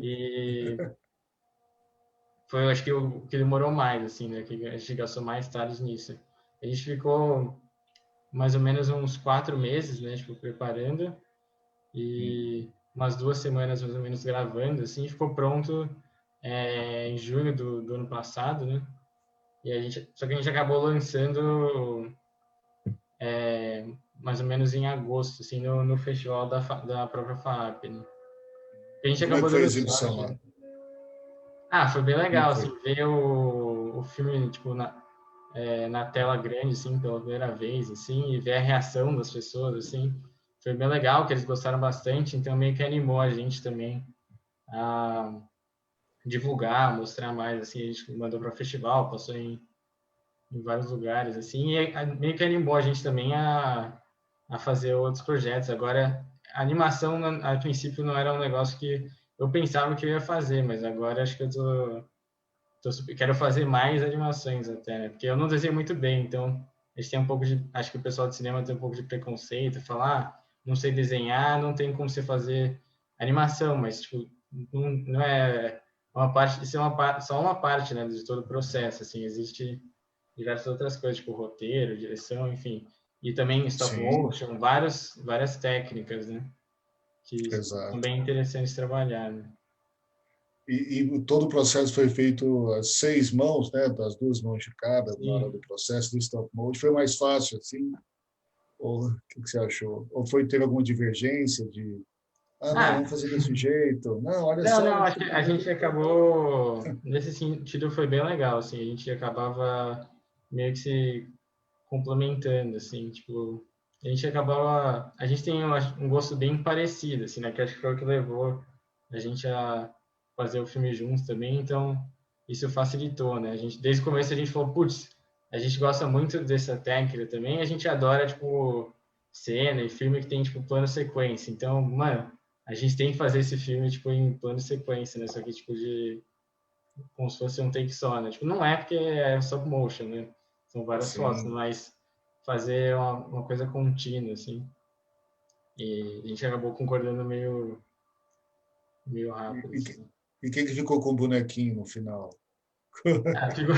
E foi, acho que o que demorou mais, assim, né? Que a gente gastou mais tarde nisso. A gente ficou mais ou menos uns 4 meses, né? Tipo, preparando e umas 2 semanas mais ou menos gravando, assim. Ficou pronto em junho do ano passado, né? Só que a gente acabou lançando mais ou menos em agosto, assim, no festival da própria FAAP, né? A gente Como é que acabou foi a dando exibição sorte, lá? né? Foi bem Como é legal, que assim, foi? ver o filme, tipo, na tela grande, assim, pela primeira vez, assim, e ver a reação das pessoas, assim. Foi bem legal, que eles gostaram bastante, então meio que animou a gente também a divulgar, mostrar mais, assim, a gente mandou para o festival, passou em vários lugares, assim, e meio que animou a gente também a fazer outros projetos. Agora, a animação, a princípio, não era um negócio que eu pensava que eu ia fazer, mas agora acho que quero fazer mais animações até, né? Porque eu não desenho muito bem, então a gente tem um pouco de, acho que o pessoal de cinema tem um pouco de preconceito, falar, não sei desenhar, não tem como você fazer animação, mas tipo, não é uma parte, isso é só uma parte, né, de todo o processo, assim, existe diversas outras coisas, tipo roteiro, direção, enfim, e também stop Sim, motion, várias técnicas, né, que são exato. bem interessantes de trabalhar, né? E todo o processo foi feito às 6 mãos, né? Das 2 mãos de cada na hora Sim. do processo do stop motion. Foi mais fácil assim? Ou o que você achou? Ou teve alguma divergência de, não, vamos Ah, fazer desse jeito? Não, olha não, só, acho que a gente acabou, nesse sentido foi bem legal, assim, a gente acabava meio que se complementando, assim, tipo, a gente tem um gosto bem parecido, assim, né, que acho que foi o que levou a gente a fazer o filme juntos também, então isso facilitou, né, desde o começo a gente falou, putz, a gente gosta muito dessa técnica também, a gente adora, tipo, cena e filme que tem, tipo, plano sequência, então, mano, a gente tem que fazer esse filme, tipo, em plano sequência, né, só que, tipo, como se fosse um take só, né, tipo, não é porque é stop motion, né, são várias fotos, sim. mas fazer uma coisa contínua, assim. E a gente acabou concordando meio E, rápido, e, assim. e quem que ficou com o bonequinho no final? Ficou,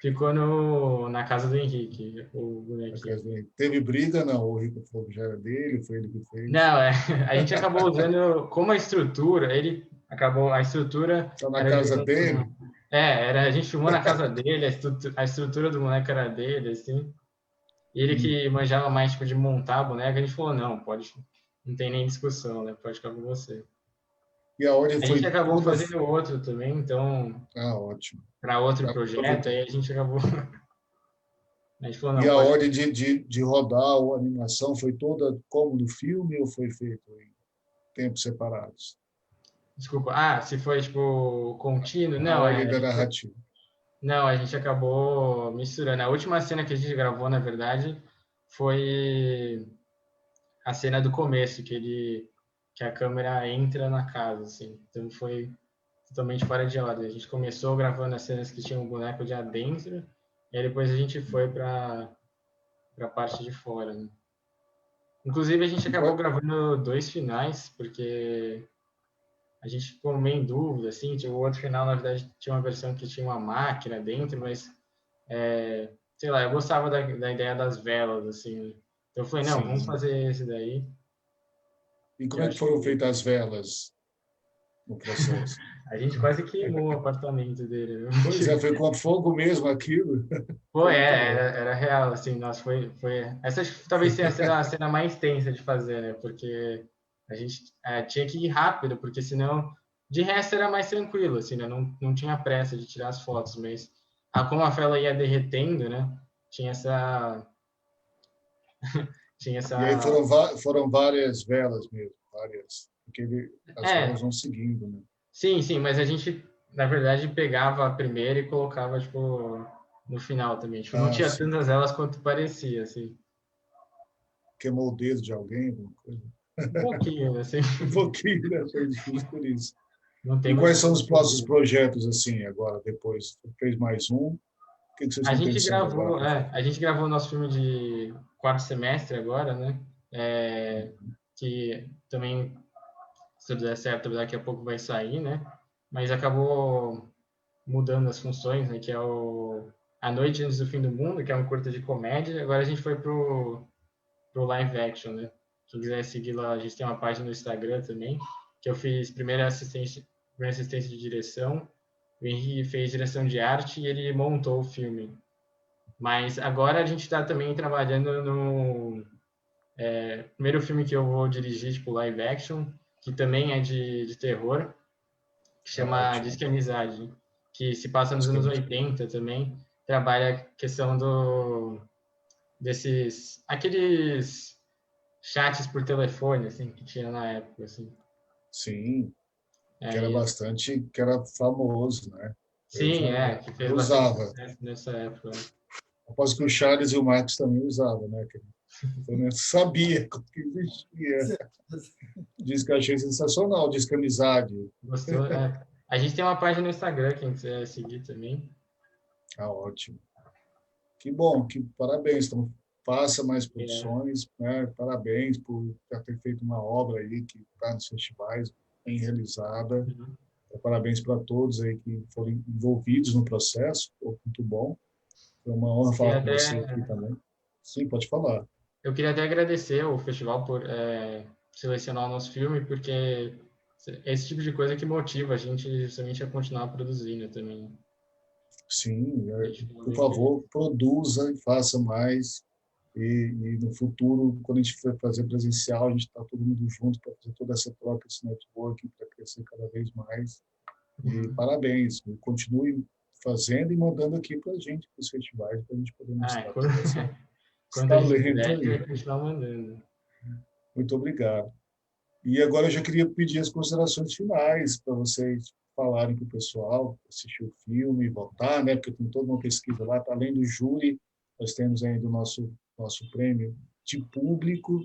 ficou na casa do Henrique, o bonequinho. Teve briga? Não, o Rico falou que já era dele, foi ele que fez. Não, a gente acabou usando, como a estrutura, a estrutura Está na era de casa dele? a gente filmou na casa dele, a estrutura do boneco era dele, assim. E ele Hum. que manjava mais, tipo, de montar a boneca, a gente falou, não, não tem nem discussão, né, pode ficar com você. E a ordem A gente foi acabou toda. fazendo outro também, então, Ótimo. para outro projeto, Aproveitou. aí a gente acabou. A gente falou, E não, a pode. ordem de rodar a animação foi toda como no filme ou foi feito em tempos separados? Desculpa. Se foi tipo contínuo? A Não, ordem da narrativa. a gente acabou misturando. A última cena que a gente gravou, na verdade, foi a cena do começo, que a câmera entra na casa, assim. Então foi totalmente fora de ordem. A gente começou gravando as cenas que tinham o boneco de adentro, e aí depois a gente foi para a parte de fora, né? Inclusive, a gente E acabou gravando 2 finais, porque a gente ficou meio em dúvida, assim, o outro final, na verdade, tinha uma versão que tinha uma máquina dentro, mas, sei lá, eu gostava da ideia das velas, assim, né? Então eu falei, não, vamos sim. fazer esse daí, E que como eu é que acho foram que feitas as velas no processo? a gente quase queimou o apartamento dele, viu? Pois é, foi com fogo mesmo aquilo. Pô, Foi muito bom. era real, assim, nossa, essa talvez tenha sido a cena mais tensa de fazer, né, porque a gente tinha que ir rápido, porque senão, de resto era mais tranquilo, assim, né, não tinha pressa de tirar as fotos, mas como a vela ia derretendo, né, tinha tinha essa... E aí foram várias velas mesmo, várias, porque as velas vão seguindo, né? Sim, mas a gente, na verdade, pegava a primeira e colocava, tipo, no final também. Tipo, não tinha Sim. tantas velas quanto parecia, assim. Queimou o dedo de alguém, alguma coisa? Um pouquinho, assim. Um pouquinho, né? Foi difícil por isso. Não tem E quais muito são os como próximos fugir. projetos, assim, agora, depois? Fez mais um? O que vocês A estão gente pensando agora gravou, para fazer? a gente gravou o nosso filme de quarto semestre agora, né? Que também, se tudo der certo, daqui a pouco vai sair, né? Mas acabou mudando as funções, né? Que é o A Noite Antes do Fim do Mundo, que é um curta de comédia. Agora a gente foi pro live action, né? Quem quiser seguir lá, a gente tem uma página no Instagram também, que eu fiz primeira assistência de direção, o Henrique fez direção de arte e ele montou o filme. Mas agora a gente está também trabalhando no primeiro filme que eu vou dirigir, tipo, live action, que também é de terror, que chama Ótimo. Disque Amizade, que se passa nos anos Basicamente. 80 também, trabalha a questão aqueles chats por telefone, assim, que tinha na época, assim. Sim, Aí, que era famoso, né? Eu já sim, que fez eu bastante usava. sucesso nessa época. Após que o Charles e o Marcos também usavam, né? Eu nem sabia que existia. Diz que eu achei sensacional, diz que amizade. Gostou? É. A gente tem uma página no Instagram, quem quiser seguir também. Ah, ótimo. Que bom, que parabéns. Então, faça mais É. produções, né? Parabéns por já ter feito uma obra aí que está nos festivais, bem realizada. Uhum. Parabéns para todos aí que foram envolvidos no processo. Foi muito bom. Foi uma honra Queria falar com você até, aqui também. Sim, pode falar. eu queria até agradecer ao festival por selecionar o nosso filme, porque é esse tipo de coisa que motiva a gente justamente a continuar produzindo também. Sim, A gente ficou por bem feliz. favor, produza e faça mais. E no futuro, quando a gente for fazer presencial, a gente está todo mundo junto para fazer toda essa troca, esse networking, para crescer cada vez mais. E Uhum. parabéns, continue fazendo e mandando aqui para a gente, para os festivais, para a gente poder mostrar Quando, todo esse quando a gente talento puder, a gente aí. vai continuar mandando. Muito obrigado. E agora eu já queria pedir as considerações finais para vocês falarem para o pessoal, assistir o filme, votar, né? Porque tem toda uma pesquisa lá, tá além do júri, nós temos ainda o nosso prêmio de público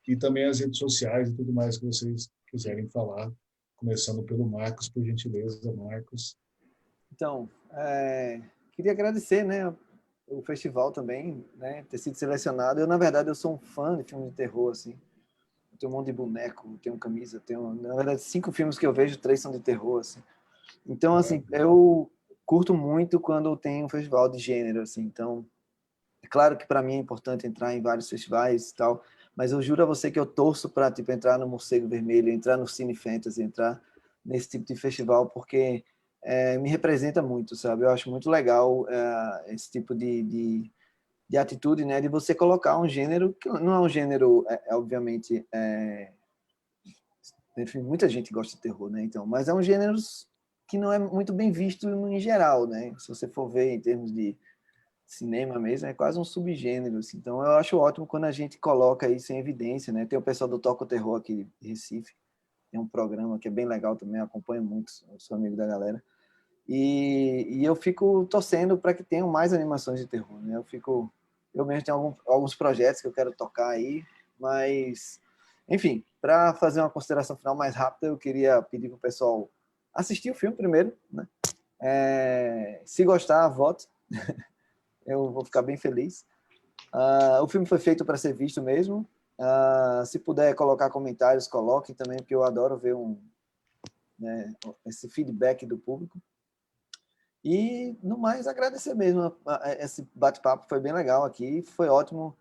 e também as redes sociais e tudo mais que vocês quiserem falar, começando pelo Marcos, por gentileza, Marcos. Então, queria agradecer, né, o festival também, né, ter sido selecionado. Eu, na verdade, eu sou um fã de filmes de terror, assim. Eu tenho um monte de boneco, tenho camisa, tenho, na verdade, 5 filmes que eu vejo, 3 são de terror, assim. Então, assim, eu curto muito quando tem um festival de gênero, assim. Então, é claro que para mim é importante entrar em vários festivais e tal, mas eu juro a você que eu torço para tipo entrar no Morcego Vermelho, entrar no Cine Fantasy, entrar nesse tipo de festival, porque me representa muito, sabe? Eu acho muito legal esse tipo de atitude, né? De você colocar um gênero que não é um gênero, obviamente, enfim, muita gente gosta de terror, né? Então, mas é um gênero que não é muito bem visto em geral, né? Se você for ver em termos de cinema mesmo, é quase um subgênero, assim. Então eu acho ótimo quando a gente coloca isso em evidência, né? Tem o pessoal do Toca o Terror aqui de Recife, tem um programa que é bem legal também, acompanho muito, sou amigo da galera. E eu fico torcendo para que tenham mais animações de terror, né? Eu mesmo tenho alguns projetos que eu quero tocar aí, mas, enfim, para fazer uma consideração final mais rápida, eu queria pedir para o pessoal assistir o filme primeiro, né? Se gostar, vote. Eu vou ficar bem feliz. O filme foi feito para ser visto mesmo. Se puder colocar comentários, coloquem também, porque eu adoro ver né, esse feedback do público. E, no mais, agradecer mesmo. Esse bate-papo foi bem legal aqui, foi ótimo.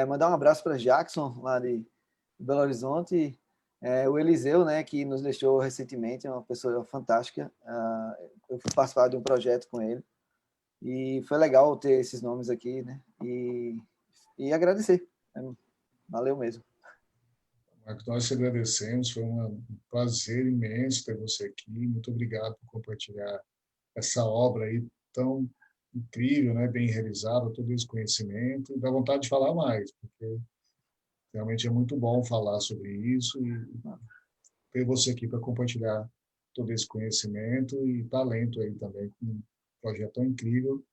Mandar um abraço para Jackson, lá de Belo Horizonte. O Eliseu, né, que nos deixou recentemente, é uma pessoa fantástica. Eu fui participar de um projeto com ele. E foi legal ter esses nomes aqui, né? E agradecer. Valeu mesmo. Marcos, nós te agradecemos, foi um prazer imenso ter você aqui. Muito obrigado por compartilhar essa obra aí tão incrível, né? Bem realizada, todo esse conhecimento. E dá vontade de falar mais, porque Realmente é muito bom falar sobre isso e ter você aqui para compartilhar todo esse conhecimento e talento aí também, com um projeto tão incrível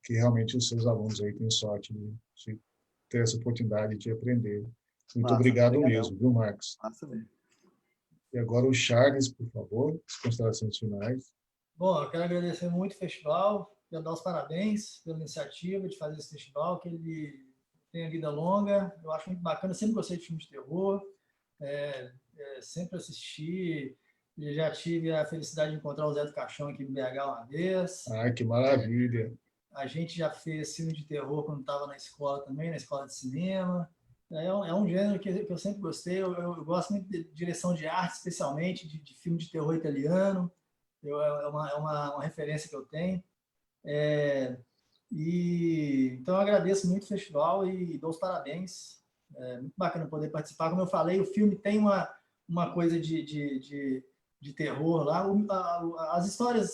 que realmente os seus alunos aí têm sorte de ter essa oportunidade de aprender. Muito Massa, obrigado obrigadão. mesmo, viu, Marcos? Massa mesmo. E agora o Charles, por favor, as considerações finais. Bom, eu quero agradecer muito o festival, quero dar os parabéns pela iniciativa de fazer esse festival, que ele tenha vida longa. Eu acho muito bacana, eu sempre gostei de filmes de terror, sempre assisti, e já tive a felicidade de encontrar o Zé do Caixão aqui em BH uma vez. Ai, que maravilha. A gente já fez filme de terror quando estava na escola também, na escola de cinema. É um gênero que eu sempre gostei. Eu gosto muito de direção de arte, especialmente de filme de terror italiano. É uma referência que eu tenho. Então, eu agradeço muito o festival e dou os parabéns. É muito bacana poder participar. Como eu falei, o filme tem uma coisa de terror lá. As histórias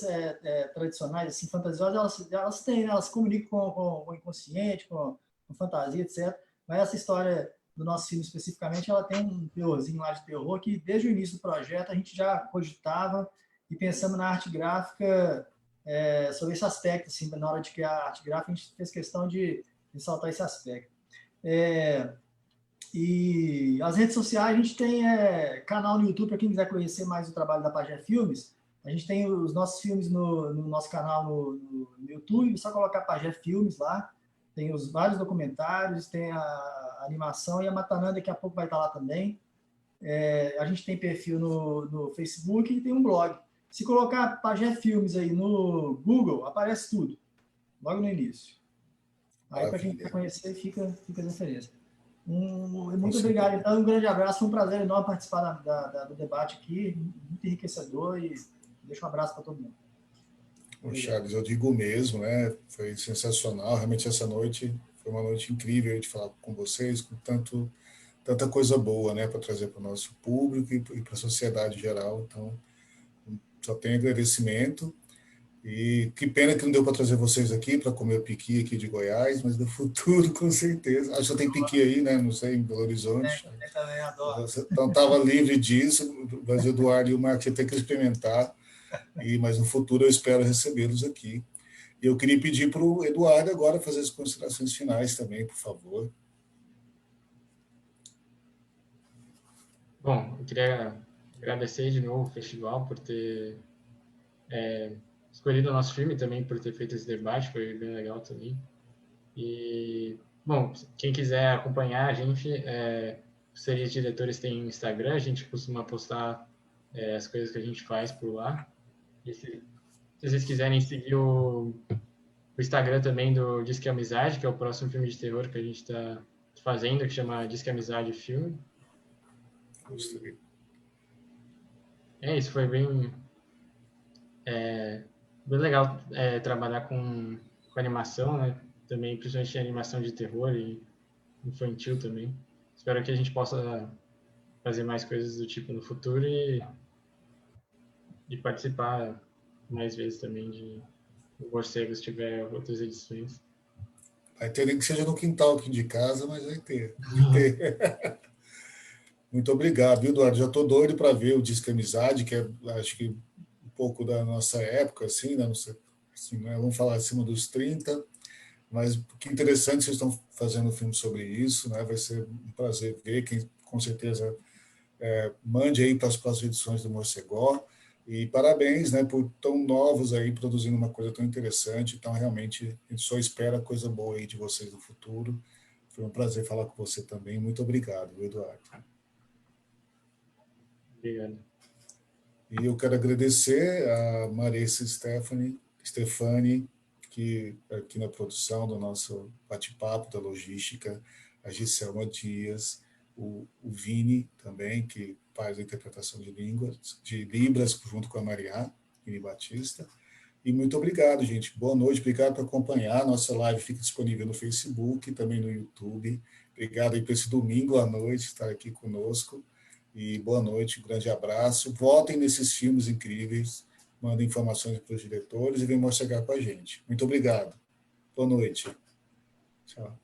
tradicionais, assim, fantasiosas, elas têm, né? Elas se comunicam com o inconsciente, com fantasia, etc. Mas essa história do nosso filme especificamente, ela tem um teorzinho lá de terror que, desde o início do projeto, a gente já cogitava e pensamos na arte gráfica sobre esse aspecto. Assim, na hora de criar a arte gráfica, a gente fez questão de ressaltar esse aspecto. E as redes sociais, a gente tem canal no YouTube, para quem quiser conhecer mais o trabalho da Pajé Filmes. A gente tem os nossos filmes no nosso canal no YouTube, é só colocar Pajé Filmes lá. Tem vários documentários, tem a animação, e a Matanã daqui a pouco vai estar lá também. A gente tem perfil no Facebook e tem um blog. Se colocar Pajé Filmes aí no Google, aparece tudo, logo no início. Aí, para quem quer conhecer, fica a referência. Muito obrigado, então, um grande abraço, foi um prazer enorme participar do debate aqui, muito enriquecedor, e deixo um abraço para todo mundo. O Charles, eu digo mesmo, né? Foi sensacional, realmente essa noite foi uma noite incrível de falar com vocês, com tanta coisa boa, né, para trazer para o nosso público e para a sociedade em geral. Então, só tenho agradecimento. E que pena que não deu para trazer vocês aqui para comer o piqui aqui de Goiás, mas no futuro, com certeza. Acho que tem piqui aí, né? Não sei, em Belo Horizonte. Também adoro. Então, estava livre disso, mas o Eduardo e o Marcos têm que experimentar, mas no futuro eu espero recebê-los aqui. E eu queria pedir para o Eduardo agora fazer as considerações finais também, por favor. Bom, eu queria agradecer de novo o festival por ter escolhido o nosso filme, também por ter feito esse debate, foi bem legal também. E, bom, quem quiser acompanhar a gente, os seis diretores têm Instagram, a gente costuma postar as coisas que a gente faz por lá. E se vocês quiserem seguir o Instagram também do Disque Amizade, que é o próximo filme de terror que a gente está fazendo, que chama Disque Amizade Filme. Isso foi bem legal trabalhar com animação, né? Também, principalmente animação de terror e infantil também. Espero que a gente possa fazer mais coisas do tipo no futuro e participar mais vezes também de Morcegos, se tiver outras edições. Vai ter nem que seja no quintal aqui de casa, mas vai ter. Vai ter. Muito obrigado, viu, Eduardo? Já estou doido para ver o Disque Amizade, que acho que um pouco da nossa época, assim, né? Não sei, assim, né? Vamos falar acima dos 30, mas que interessante vocês estão fazendo um filme sobre isso, né? Vai ser um prazer ver, com certeza mande aí para as próximas edições do Morcegó, e parabéns, né, por tão novos aí, produzindo uma coisa tão interessante. Então, realmente, a gente só espera coisa boa aí de vocês no futuro. Foi um prazer falar com você também. Muito obrigado, Eduardo. Obrigado. E eu quero agradecer a Marissa Stefani, que aqui na produção do nosso bate-papo da logística, a Giselma Dias, o Vini também, que faz a interpretação de Libras, junto com a Vini Batista. E muito obrigado, gente. Boa noite, obrigado por acompanhar. Nossa live fica disponível no Facebook, também no YouTube. Obrigado aí por esse domingo à noite estar aqui conosco. E boa noite, um grande abraço. Votem nesses filmes incríveis, mandem informações para os diretores e venham mostrar com a gente. Muito obrigado. Boa noite. Tchau.